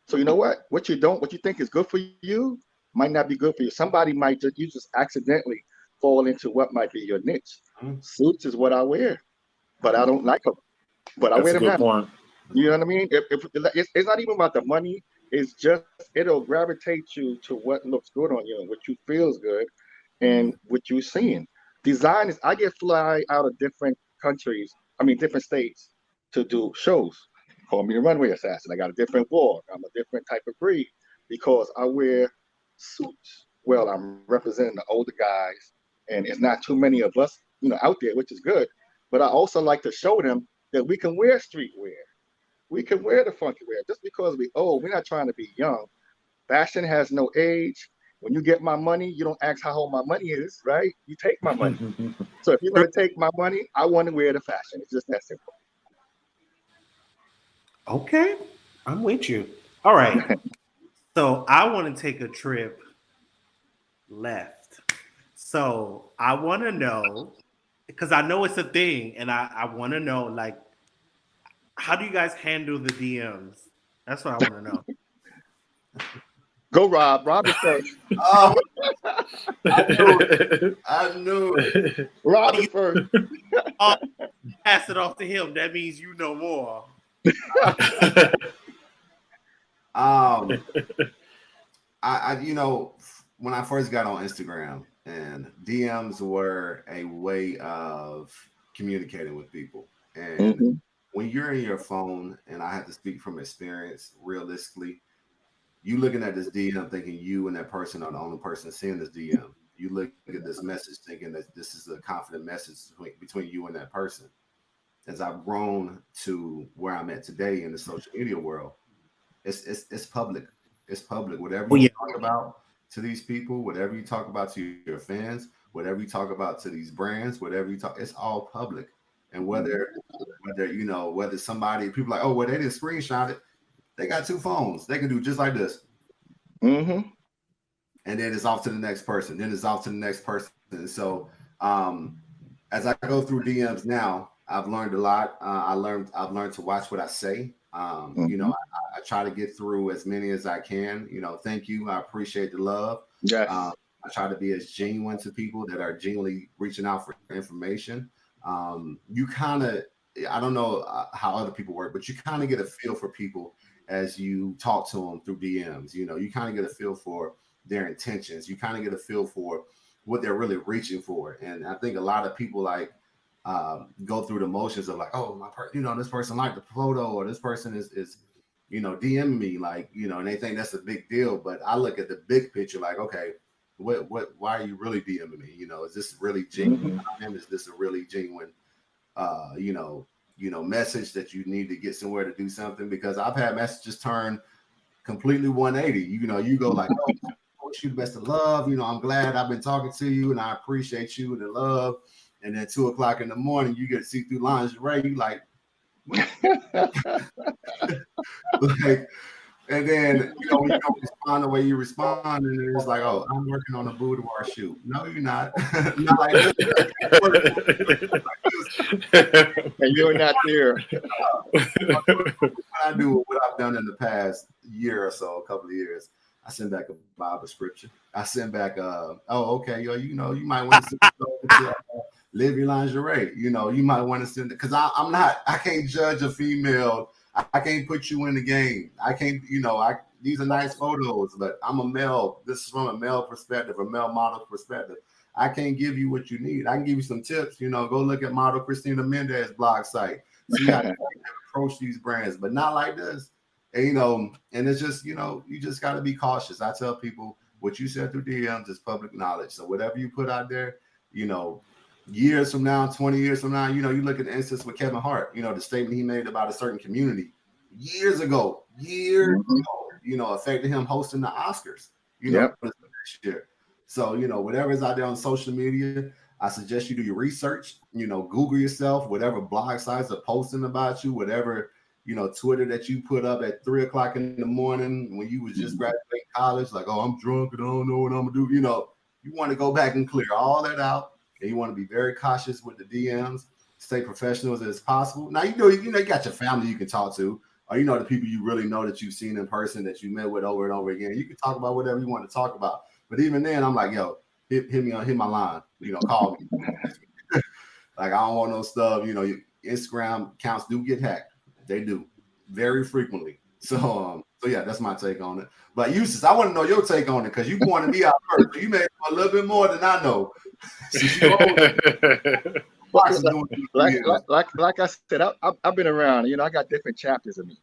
So you know what? What you think is good for you might not be good for you. Somebody might just accidentally fall into what might be your niche. Suits is what I wear, but I don't like them. But I wear them now. Point. You know what I mean? If it's not even about the money. It's just it'll gravitate you to what looks good on you and what you feels good and what you're seeing. Design is I get fly out of different countries, different states to do shows. Call me a runway assassin. I got a different walk. I'm a different type of breed because I wear suits. well, I'm representing the older guys, and it's not too many of us, out there, which is good. But I also like to show them that we can wear streetwear. We can wear the funky wear just because we old. We're not trying to be young. Fashion has no age. When you get my money, you don't ask how old my money is, right? You take my money. So if you're going to take my money, I want to wear the fashion. It's just that simple. Okay, I'm with you. All right. So I want to take a trip left. So I want to know, because I know it's a thing, and I want to know, like, how do you guys handle the DMs? That's what I want to know. Go, Rob. Rob is first. Oh, I knew it. Rob is first. Pass it off to him. That means you know more. When I first got on Instagram, and DMs were a way of communicating with people. And when you're in your phone, and I have to speak from experience, realistically, you looking at this DM thinking you and that person are the only person seeing this DM. You look at this message thinking that this is a confident message between you and that person. As I've grown to where I'm at today in the social media world, it's public. It's public. Whatever you talk about to these people, whatever you talk about to your fans, whatever you talk about to these brands, whatever you talk, it's all public. And whether somebody, people like, oh, well, they didn't screenshot it. They got two phones. They can do just like this. And then it's off to the next person. Then it's off to the next person. And so as I go through DMs now, I've learned a lot. I've learned to watch what I say. I try to get through as many as I can. Thank you. I appreciate the love. Yes. I try to be as genuine to people that are genuinely reaching out for information. You kind of, I don't know how other people work, but you kind of get a feel for people as you talk to them through DMs. You kind of get a feel for their intentions. You kind of get a feel for what they're really reaching for. And I think a lot of people go through the motions of like, oh, this person liked the photo, or this person is DMing me, and they think that's a big deal. But I look at the big picture, like, okay, why are you really DMing me? Is this really genuine? Is this a really genuine, message that you need to get somewhere to do something? Because I've had messages turn completely 180. You go like, oh, I wish you the best of love. I'm glad I've been talking to you, and I appreciate you and the love. And then 2:00 in the morning, you get to see through lingerie. You like, and then when you don't respond the way you respond, and it's like, oh, I'm working on a boudoir shoot. No, you're not. Not like this. And you're not there. What I do, what I've done in the past year or so, a couple of years, I send back a Bible scripture. I send back, you might want to send live your lingerie. You might want to send it, because I can't judge a female. I can't put you in the game. I can't, these are nice photos, but I'm a male. This is from a male perspective, a male model perspective. I can't give you what you need. I can give you some tips. Go look at Model Christina Mendez blog site. See how to approach these brands, but not like this. And, and it's just, you just got to be cautious. I tell people what you said through DMs is public knowledge. So whatever you put out there, years from now, 20 years from now, you look at the instance with Kevin Hart, the statement he made about a certain community years ago, affected him hosting the Oscars, this year. So, whatever's out there on social media, I suggest you do your research, Google yourself, whatever blog sites are posting about you, whatever, Twitter that you put up at 3:00 in the morning when you was just graduating college, like, oh, I'm drunk and I don't know what I'm gonna do. You want to go back and clear all that out. And you want to be very cautious with the DMs, stay professional as possible. Now, you got your family you can talk to, or the people you really know that you've seen in person, that you met with over and over again. You can talk about whatever you want to talk about. But even then, I'm like, yo, hit my line, call me. Like, I don't want no stuff. Instagram accounts do get hacked. They do very frequently. So yeah, that's my take on it. But Eustace, I want to know your take on it, because you pointed me out first. You may know a little bit more than I know. Like I said, I've been around. I got different chapters of me.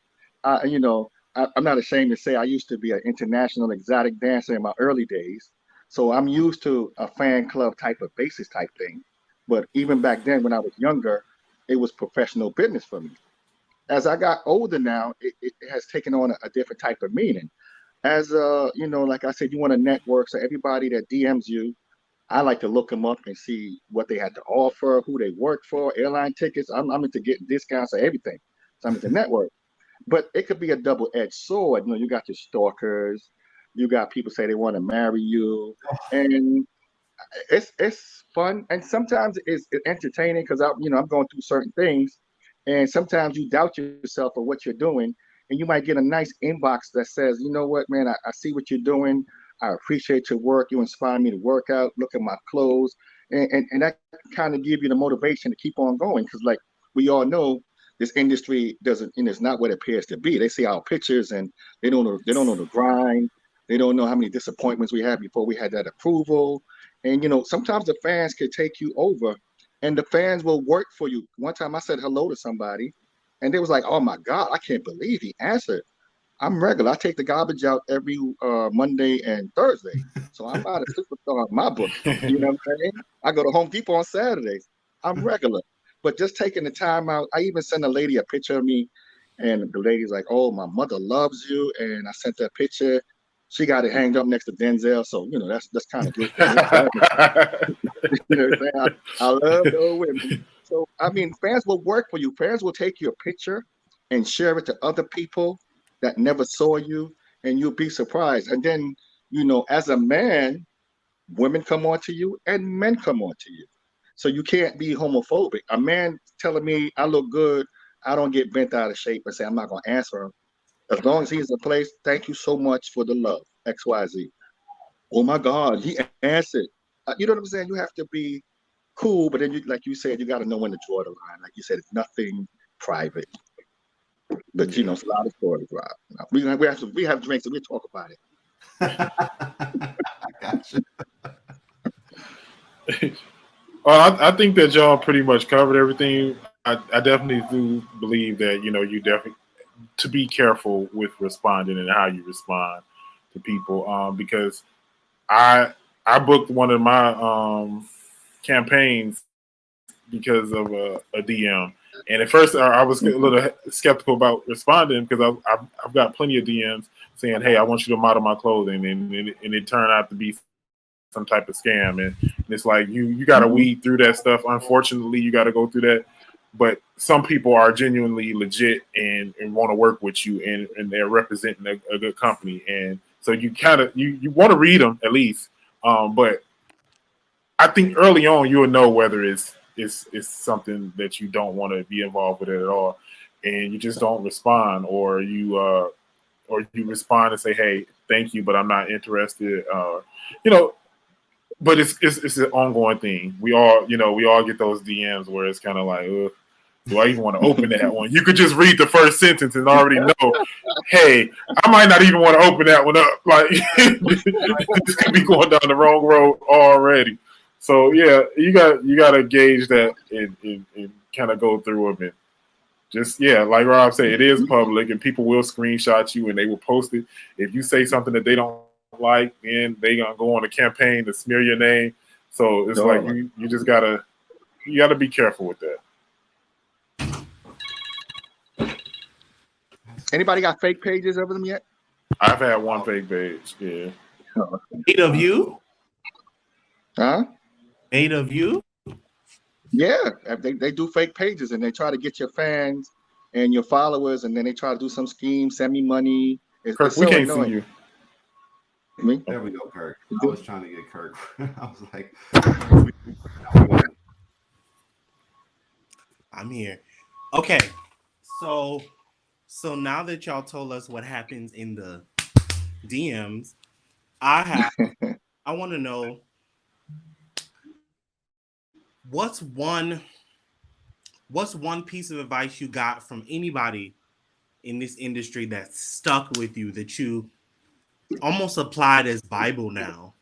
I'm not ashamed to say I used to be an international exotic dancer in my early days. So I'm used to a fan club type of basis type thing. But even back then, when I was younger, it was professional business for me. As I got older now, it has taken on a different type of meaning. As like I said, you want to network. So everybody that DMs you, I like to look them up and see what they had to offer, who they work for, airline tickets. I'm into getting discounts or everything. So I'm into network. But it could be a double-edged sword. You got your stalkers, you got people say they want to marry you, and it's fun. And sometimes it's entertaining because I'm going through certain things, and sometimes you doubt yourself or what you're doing, and you might get a nice inbox that says, you know what, man, I see what you're doing. I appreciate your work. You inspire me to work out. Look at my clothes, and that kind of give you the motivation to keep on going because, like we all know, this industry doesn't, and it's not what it appears to be. They see our pictures and they don't know the grind. They don't know how many disappointments we had before we had that approval. And sometimes the fans could take you over, and the fans will work for you. One time I said hello to somebody, and they was like, "Oh my God, I can't believe he answered." I'm regular. I take the garbage out every Monday and Thursday, so I'm not a superstar in my book. You know what I'm saying? I go to Home Depot on Saturdays. I'm regular. But just taking the time out, I even sent a lady a picture of me, and the lady's like, "Oh, my mother loves you," and I sent that picture. She got it hanged up next to Denzel, so that's kind of good. You know what I'm saying? I love the old women. So I mean, fans will work for you. Fans will take your picture and share it to other people that never saw you, and you'll be surprised. And then, as a man, women come on to you and men come on to you. So you can't be homophobic. A man telling me I look good, I don't get bent out of shape and say I'm not going to answer him. As long as he's in place, thank you so much for the love, XYZ. Oh my God, he answered. You know what I'm saying? You have to be cool, but then, like you said, you got to know when to draw the line. Like you said, it's nothing private. But it's a lot of stories, Rob. We have drinks and we talk about it. I got you. Well, I think that y'all pretty much covered everything. I definitely do believe that you definitely to be careful with responding and how you respond to people. Because I booked one of my campaigns because of a DM, and at first I was a little skeptical about responding because I've got plenty of DMs saying, "Hey, I want you to model my clothing," and it turned out to be some type of scam, and it's like you got to weed through that stuff. Unfortunately, you got to go through that. But some people are genuinely legit and want to work with you, and they're representing a good company, and so you kind of you want to read them at least. But I think early on you'll know whether it's something that you don't want to be involved with it at all, and you just don't respond, or you respond and say, "Hey, thank you, but I'm not interested." But it's an ongoing thing. We all get those DMs where it's kind of like, do I even want to open that one? You could just read the first sentence and already know, hey, I might not even want to open that one up. Like this could be going down the wrong road already. So yeah, you got to gauge that and kind of go through them and just like Rob said, it is public and people will screenshot you and they will post it. If you say something that they don't like, then they gonna go on a campaign to smear your name. So it's like you just gotta be careful with that. Anybody got fake pages of them yet? I've had one fake page. Yeah. 8 of you? Huh? 8 of you? Yeah, they do fake pages and they try to get your fans and your followers, and then they try to do some scheme, send me money. Kirk, we can't see you. Me? There we go, Kirk. I was trying to get Kirk. I was like, I'm here. Okay. So now that y'all told us what happens in the DMs, I want to know what's one piece of advice you got from anybody in this industry that stuck with you, that you almost applied as Bible now?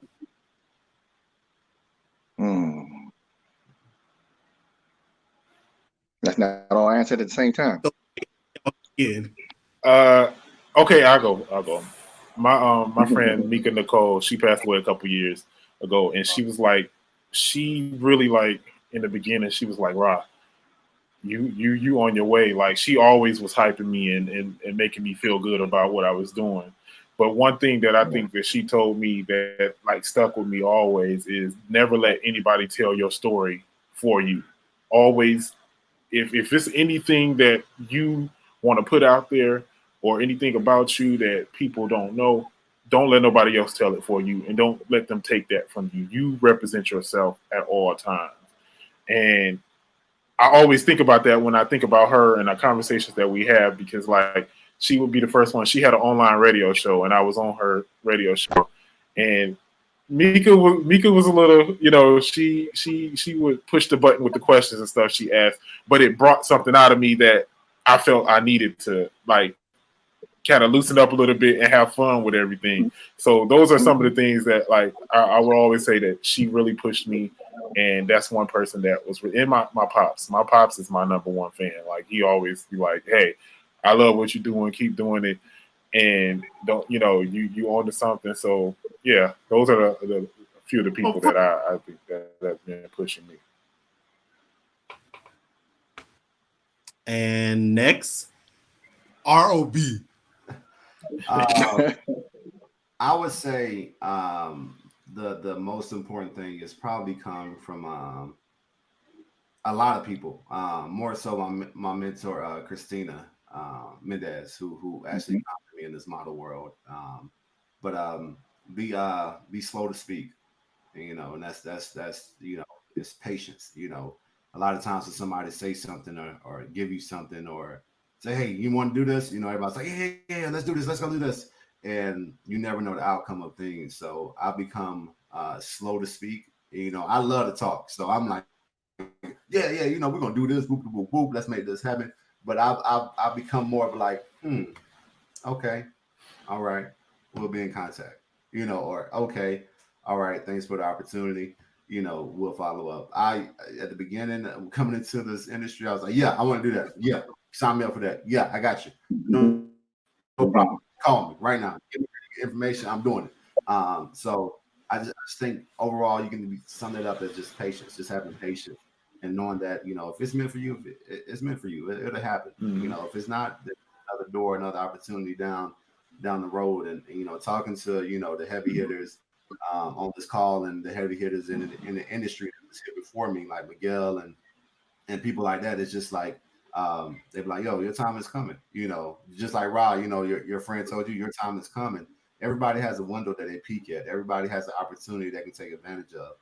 That's not all answered at the same time. Yeah. Okay, I'll go. My friend Mika Nicole, she passed away a couple years. ago, and she was like, she really like in the beginning, she was like, "Rah, you on your way." Like she always was hyping me and making me feel good about what I was doing. But one thing that I think that she told me that like stuck with me always is never let anybody tell your story for you. Always, if it's anything that you want to put out there or anything about you that people don't know, don't let nobody else tell it for you, and don't let them take that from you. You represent yourself at all times. And I always think about that when I think about her and the conversations that we have, because like she would be the first one. She had an online radio show, and I was on her radio show. And Mika was a little, you know, she would push the button with the questions and stuff she asked, but it brought something out of me that I felt I needed to like kind of loosen up a little bit and have fun with everything. So those are some of the things that like I will always say that she really pushed me. And that's one person that was in my pops. My pops is my number one fan. Like he always be like, "Hey, I love what you're doing. Keep doing it, and don't you on to something." So yeah, those are the few of the people that I think that have been pushing me. And next, ROB. I would say the most important thing is probably coming from a lot of people. More so my mentor Christina Mendez, who actually got me in this model world. But be slow to speak, and that's it's patience. A lot of times when somebody say something or give you something or say, "Hey, you want to do this?" Everybody's like, "Yeah, let's do this. Let's go do this." And you never know the outcome of things. So I become slow to speak. I love to talk. So I'm like, yeah, we're gonna do this, boop, boop, boop, boop, let's make this happen. But I've become more of like, okay, all right, we'll be in contact. Or okay, all right, thanks for the opportunity. We'll follow up. At the beginning, coming into this industry, I was like, yeah, I want to do that. Yeah, sign me up for that. Yeah, I got you. No problem. Call me right now. Give me information. I'm doing it. So I just think overall you can sum it up as just patience, just having patience and knowing that, if it's meant for you, it's meant for you. It'll happen. Mm-hmm. If it's not, there's another door, another opportunity down the road. And, talking to, the heavy hitters on this call and the heavy hitters in the industry that was here before me, like Miguel and people like that, it's just like, they're like, "Yo, your time is coming." Just like Ra, your friend told you your time is coming. Everybody has a window that they peek at. Everybody has an opportunity they can take advantage of.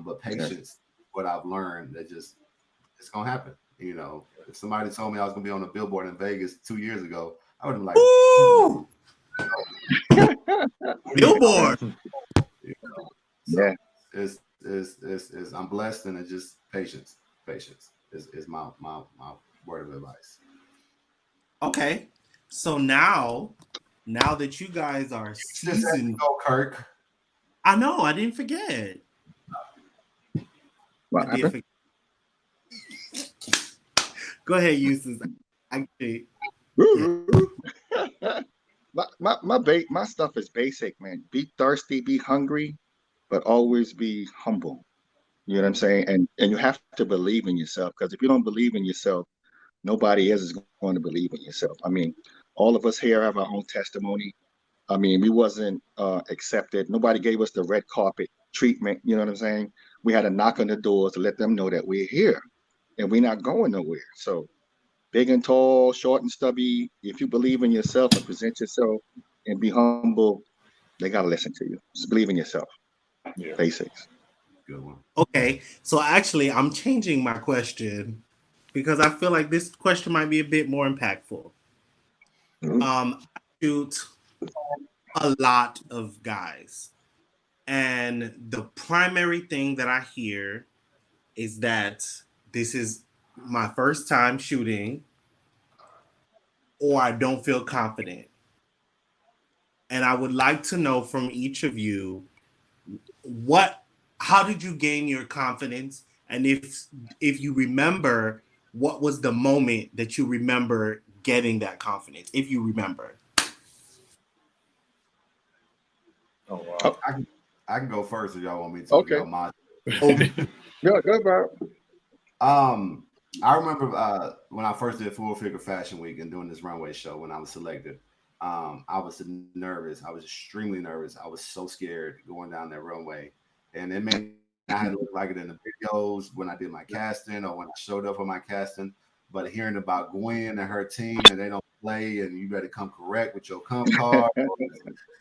But patience, what I've learned, that it's gonna happen. If somebody told me I was gonna be on a billboard in Vegas 2 years ago, I would have been like, Billboard. So it's I'm blessed, and it's just patience. Patience is my word of advice. Okay, so now that you guys are seasoned, go Kirk. I know I didn't forget. What happened? Go ahead, Eustace. My stuff is basic, man. Be thirsty, be hungry, but always be humble. You know what I'm saying? And you have to believe in yourself, because if you don't believe in yourself, nobody else is going to believe in yourself. I mean, all of us here have our own testimony. I mean, we wasn't accepted. Nobody gave us the red carpet treatment. You know what I'm saying? We had to knock on the doors to let them know that we're here and we're not going nowhere. So big and tall, short and stubby, if you believe in yourself and present yourself and be humble, they got to listen to you. Just believe in yourself. Yeah. Basics. Good one. Okay, so actually, I'm changing my question because I feel like this question might be a bit more impactful. I shoot a lot of guys, and the primary thing that I hear is that this is my first time shooting, or I don't feel confident. And I would like to know from each of you, how did you gain your confidence? And if you remember, what was the moment that you remember getting that confidence, if you remember? Oh, wow. I can go first if y'all want me to. Okay. Y'all mind. Yeah, go about. I remember when I first did Full Figure Fashion Week and doing this runway show when I was selected. I was nervous. I was extremely nervous. I was so scared going down that runway, and it made I had to look like it in the videos when I did my casting or when I showed up for my casting. But hearing about Gwen and her team and they don't play and you better come correct with your comp card,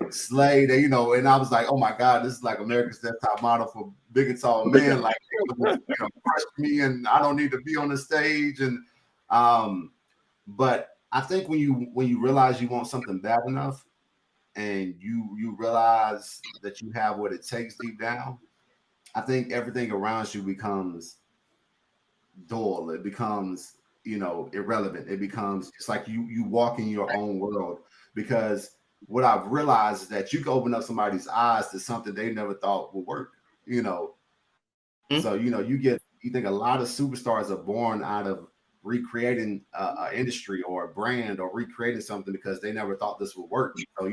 Slay, they, and I was like, oh my God, this is like America's Next Top Model for big and tall men. Like, crush me and I don't need to be on the stage. And but I think when you realize you want something bad enough and you realize that you have what it takes deep down, I think everything around you becomes dull. It becomes, irrelevant. It becomes, it's like you walk in your own world, because what I've realized is that you can open up somebody's eyes to something they never thought would work, Mm-hmm. So, you think a lot of superstars are born out of recreating an industry or a brand or recreating something because they never thought this would work. So,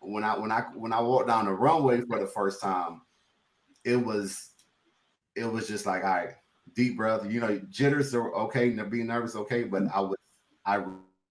when I walked down the runway for the first time, it was just like, all right, deep breath, jitters are okay, being nervous, okay, but I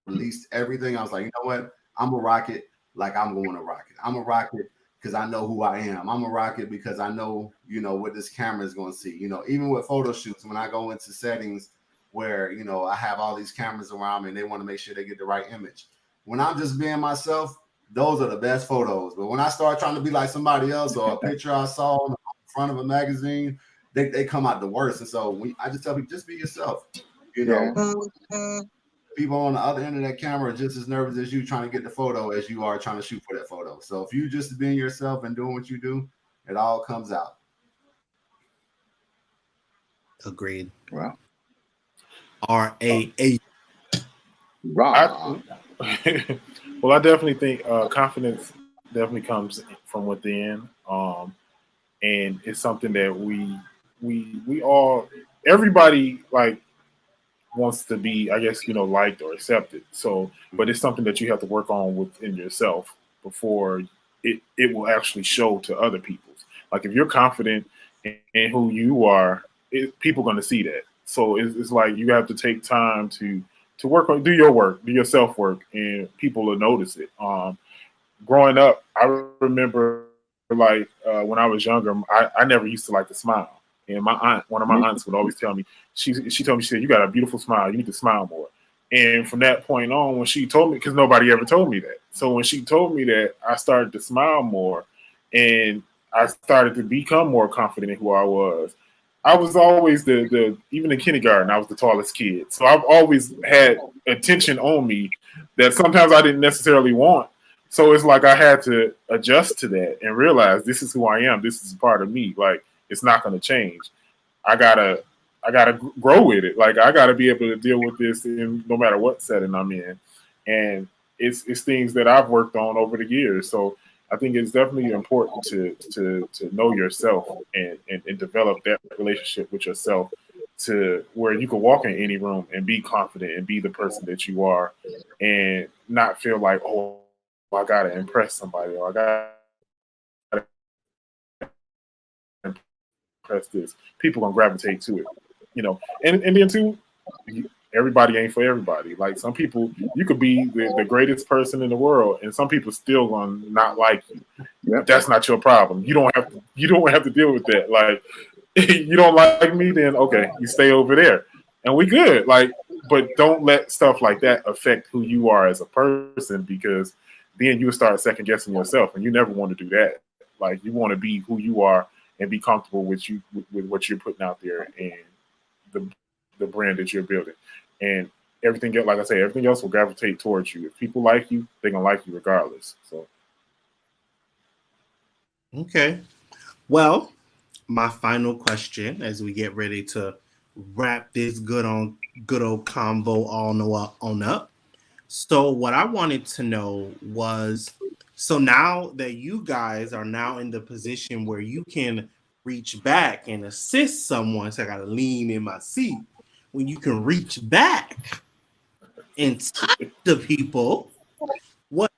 released everything. I was like, you know what, I'm a rocket, like I'm going to rock it. I'm a rocket because I know who I am. I'm a rocket because I know, what this camera is going to see. Even with photo shoots, when I go into settings where, I have all these cameras around me and they want to make sure they get the right image. When I'm just being myself, those are the best photos. But when I start trying to be like somebody else or a picture I saw in the front of a magazine, they come out the worst. And so I just tell people, just be yourself. People on the other end of that camera are just as nervous as you trying to get the photo as you are trying to shoot for that photo. So if you just being yourself and doing what you do, it all comes out. Agreed. Wow. RAA. Well, I definitely think confidence definitely comes from within, and it's something that we all, everybody, like, wants to be, I guess, liked or accepted. So, but it's something that you have to work on within yourself before it will actually show to other people. Like, if you're confident in who you are, people are going to see that. So it's like you have to take time to work on, do your work, do your self work, and people will notice it. Growing up, I remember, like, when I was younger, I never used to like to smile. And one of my aunts would always tell me, she told me, she said, you got a beautiful smile. You need to smile more. And from that point on, when she told me, because nobody ever told me that. So when she told me that, I started to smile more and I started to become more confident in who I was. I was always even in kindergarten, I was the tallest kid. So I've always had attention on me that sometimes I didn't necessarily want. So it's like I had to adjust to that and realize this is who I am. This is part of me. Like, it's not going to change. I gotta grow with it. Like, I gotta be able to deal with this no matter what setting I'm in. And it's things that I've worked on over the years. So I think it's definitely important to know yourself and develop that relationship with yourself to where you can walk in any room and be confident and be the person that you are and not feel like, oh, I gotta impress somebody or I gotta impress this. People gonna gravitate to it, and then too, everybody ain't for everybody. Like, some people, you could be the greatest person in the world, and some people still gonna not like you. Yep. That's not your problem. You don't have to deal with that. Like, you don't like me, then okay, you stay over there, and we good. Like, but don't let stuff like that affect who you are as a person, because then you start second guessing yourself, and you never want to do that. Like, you want to be who you are and be comfortable with what you're putting out there and the brand that you're building. And everything, like I say, everything else will gravitate towards you. If people like you, they're gonna like you regardless. So, okay. Well, my final question, as we get ready to wrap this good old convo on up. So, what I wanted to know was, so now that you guys are now in the position where you can reach back and assist someone, so I got to lean in my seat. When you can reach back and touch the people, what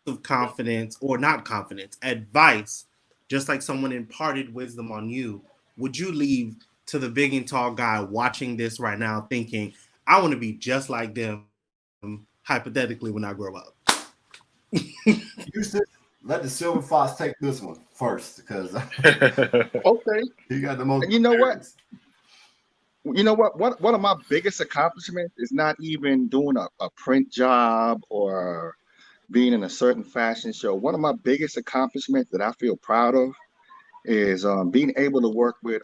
of confidence, or not confidence, advice just like someone imparted wisdom on you, would you leave to the big and tall guy watching this right now thinking, I want to be just like them, hypothetically, when I grow up? Eustace, let the Silver Fox take this one first, because Okay. he got the most. And you know what? You know what? One of my biggest accomplishments is not even doing a print job or being in a certain fashion show. One of my biggest accomplishments that I feel proud of is being able to work with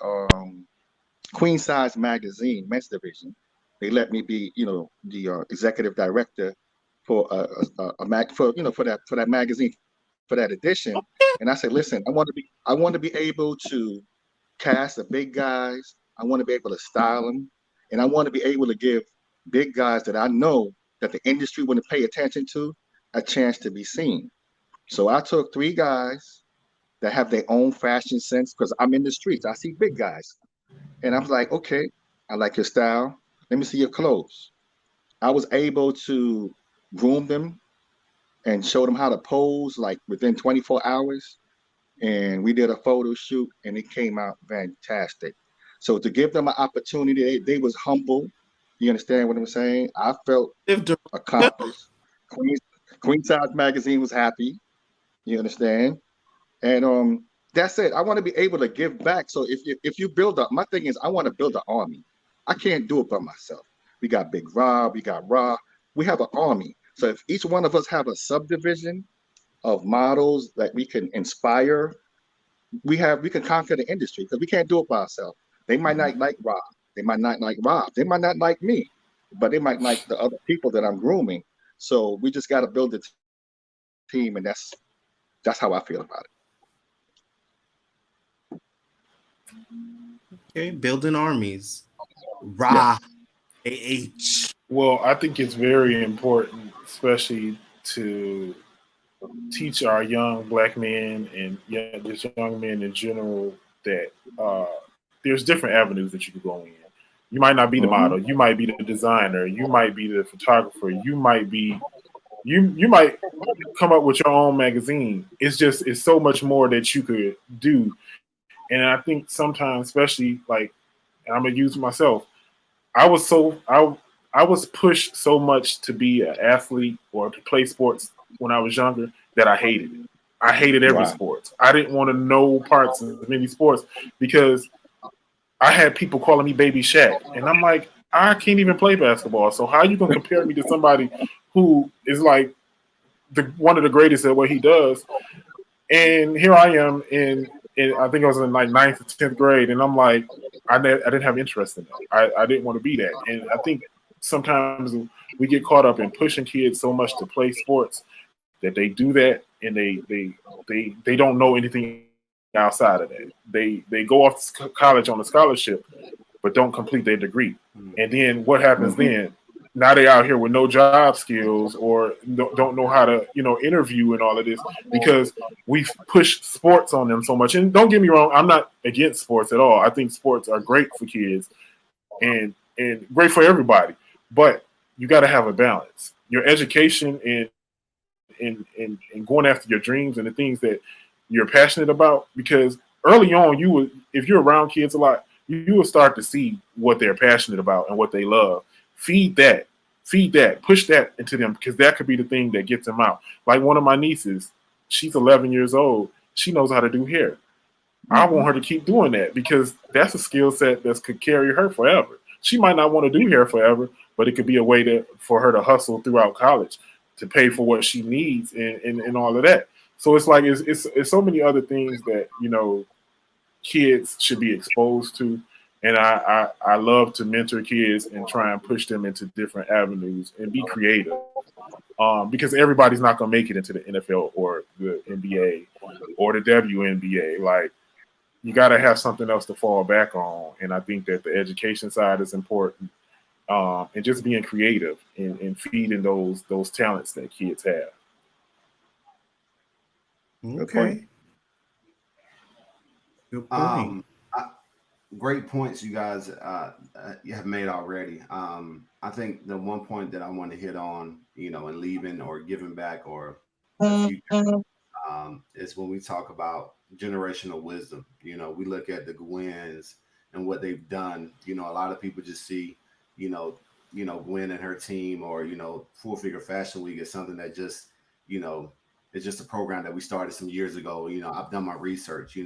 Queen Size Magazine, Men's Division. They let me be, the executive director for for that magazine, for that edition. And I said, listen, I want to be able to cast the big guys. I want to be able to style them, and I want to be able to give big guys that I know that the industry wouldn't pay attention to a chance to be seen. So I took 3 guys that have their own fashion sense, because I'm in the streets. I see big guys. And I was like, okay, I like your style. Let me see your clothes. I was able to groom them and show them how to pose like within 24 hours. And we did a photo shoot and it came out fantastic. So to give them an opportunity, they was humble. You understand what I'm saying? I felt accomplished. Queen Size Magazine was happy. You understand? And that's it. I want to be able to give back. So if you build up, my thing is I want to build an army. I can't do it by myself. We got Big Rob, we got Ra, we have an army. So if each one of us have a subdivision of models that we can inspire, we can conquer the industry, because we can't do it by ourselves. They might not like Rob, they might not like Rob, they might not like me, but they might like the other people that I'm grooming. So we just got to build a team, and that's how I feel about it. Okay, building armies. Ra, AH. Well, I think it's very important, especially to teach our young Black men and just young men in general, that there's different avenues that you can go in. You might not be the model. You might be the designer. You might be the photographer. You might come up with your own magazine. It's so much more that you could do. And I think sometimes, especially like, and I'm gonna use myself, I was pushed so much to be an athlete or to play sports when I was younger that I hated it. I hated every sport. I didn't want to know parts of any sports because I had people calling me Baby Shaq. And I'm like, I can't even play basketball. So how are you going to compare me to somebody who is like one of the greatest at what he does? And here I am in I think I was in like 9th or 10th grade. And I'm like, I didn't have interest in that. I didn't want to be that. And I think sometimes we get caught up in pushing kids so much to play sports that they do that, and they don't know anything outside of that. They go off to college on a scholarship, but don't complete their degree. And then what happens then? Now they out here with no job skills or don't know how to interview and all of this, because we've pushed sports on them so much. And don't get me wrong, I'm not against sports at all. I think sports are great for kids and great for everybody. But you got to have a balance. Your education and going after your dreams and the things that you're passionate about, because early on if you're around kids a lot, you will start to see what they're passionate about and what they love. Feed that, push that into them, because that could be the thing that gets them out. Like one of my nieces, she's 11 years old. She knows how to do hair. I want her to keep doing that, because that's a skill set that could carry her forever. She might not want to do hair forever, but it could be a way for her to hustle throughout college to pay for what she needs and all of that. So it's like it's so many other things that kids should be exposed to. And I love to mentor kids and try and push them into different avenues and be creative, because everybody's not going to make it into the NFL or the NBA or the WNBA. Like, you got to have something else to fall back on. And I think that the education side is important, and just being creative and feeding those talents that kids have. Okay. Good point. Great points you guys you have made already. I think the one point that I want to hit on, in leaving or giving back or the future, is when we talk about generational wisdom. You know, we look at the Gwens and what they've done. You know, a lot of people just see, Gwen and her team, or Full Figure Fashion Week is something that just, it's just a program that we started some years ago. You know, I've done my research.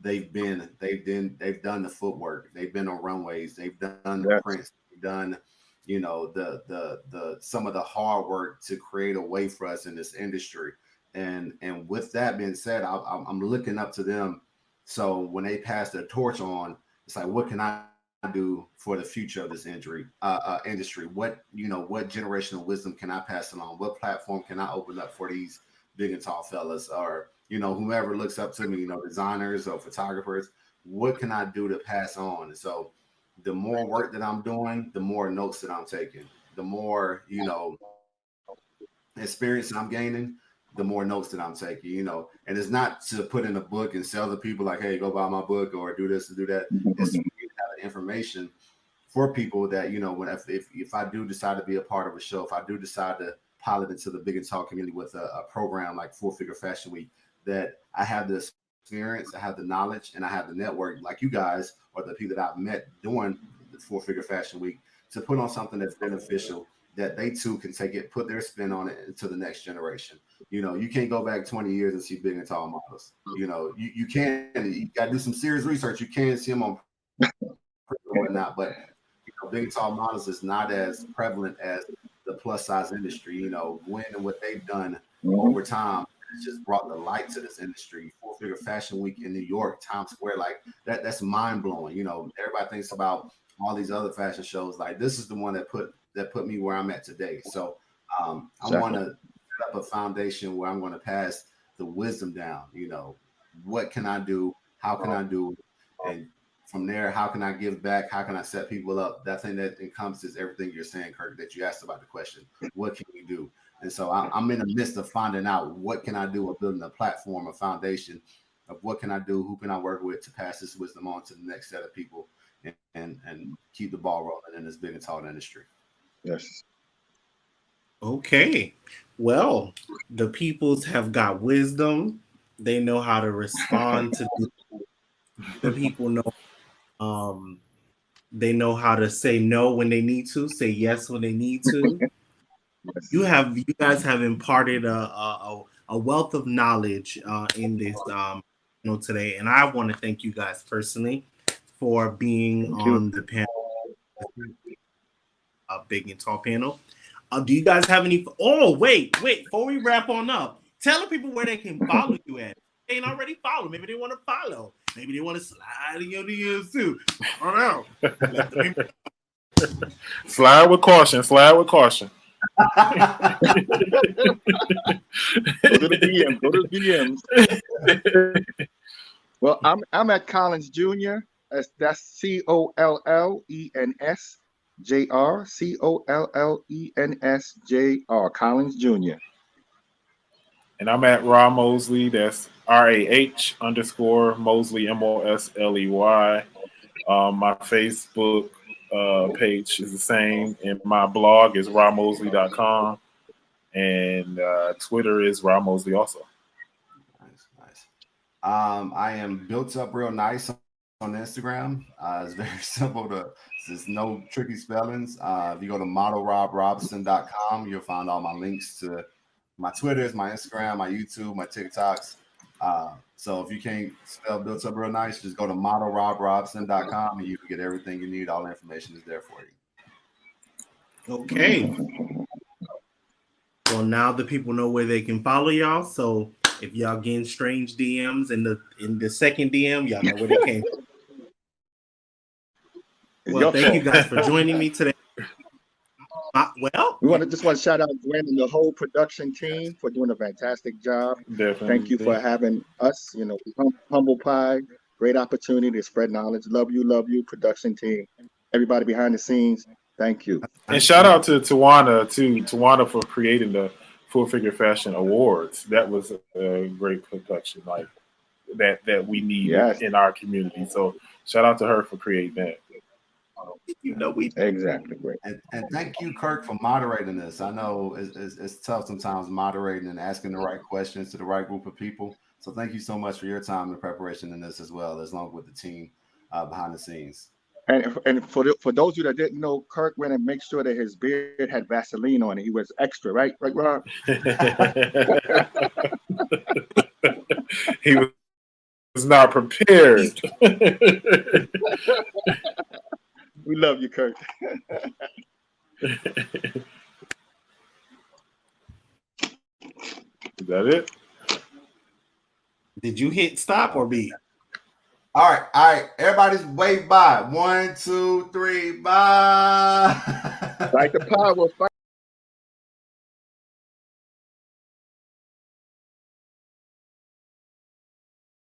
They've done the footwork. They've been on runways. They've done the prints. They've done, the some of the hard work to create a way for us in this industry. And with that being said, I'm looking up to them. So when they pass the torch on, it's like, what can I do for the future of this industry? What generational wisdom can I pass along? What platform can I open up for these big and tall fellas, or whomever looks up to me, designers or photographers? What can I do to pass on? And so the more work that I'm doing, the more notes that I'm taking, the more experience that I'm gaining, the more notes that I'm taking, and it's not to put in a book and sell to people like, hey, go buy my book or do this and do that. It's to have information for people that, when if I do decide to be a part of a show, if I do decide to pilot into the big and tall community with a program like Full Figure Fashion Week, that I have the experience, I have the knowledge, and I have the network like you guys or the people that I've met during the Full Figure Fashion Week to put on something that's beneficial, that they too can take it, put their spin on it into the next generation. You can't go back 20 years and see big and tall models. You can. You got to do some serious research. You can see them on or whatnot, but big and tall models is not as prevalent as the plus size industry. When and what they've done over time, it's just brought the light to this industry. Full Figure Fashion Week in New York, Times Square, like that's mind blowing. Everybody thinks about all these other fashion shows. Like, this is the one that put me where I'm at today. So I want to set up a foundation where I'm going to pass the wisdom down. What can I do? How can I do it? And from there, how can I give back? How can I set people up? That thing that encompasses everything you're saying, Kirk, that you asked about the question. What can we do? And so I'm in the midst of finding out what can I do, of building a platform, a foundation of what can I do, who can I work with to pass this wisdom on to the next set of people and keep the ball rolling in this big and tall industry. Yes. Okay. Well, the peoples have got wisdom. They know how to respond to the people know. They know how to say no when they need to, say yes when they need to. You guys have imparted a wealth of knowledge in this today, and I want to thank you guys personally for being on the panel, big and tall panel. Do you guys have any? Oh, wait! Before we wrap on up, tell the people where they can follow you at. They ain't already follow. Maybe they want to follow. Maybe they want to slide in your DMs too. I don't know. Let the people... Slide with caution. Slide with caution. Go to the DMs. Well, I'm at Collins Jr. That's COLLENS JR, COLLENS JR, Collins Jr. And I'm at Raw Mosley. That's RAH_ Mosley, MOSLEY. My Facebook page is the same, and my blog is rawmosley.com, and Twitter is Raw Mosley also. Nice. I am built up real nice on Instagram. It's very simple. There's no tricky spellings. If you go to modelrobrobinson.com, you'll find all my links to my Twitters, my Instagram, my YouTube, my TikToks. So if you can't spell built up real nice, just go to modelrobrobinson.com and you can get everything you need. All the information is there for you. Okay. Well, now the people know where they can follow y'all. So if y'all getting strange DMs in the second DM, y'all know where they came from. Well, thank you guys for joining me today. We just want to shout out Gwen and the whole production team for doing a fantastic job. Definitely. Thank you for having us. Humble pie, great opportunity to spread knowledge. Love you, production team. Everybody behind the scenes, thank you. And shout out to Tawana for creating the Full Figure Fashion Awards. That was a great production, like that we need in our community. So shout out to her for creating that. Exactly great. And thank you, Kirk, for moderating this. I know it's tough sometimes moderating and asking the right questions to the right group of people, So thank you so much for your time and preparation in this as well, as long with the team behind the scenes. And for those of you that didn't know, Kirk went and make sure that his beard had Vaseline on it. He was extra, right, Rob? He was not prepared. We love you, Kirk. Is that it? Did you hit stop or B? All right. Everybody's wave by. 1, 2, 3, bye. Fight the power.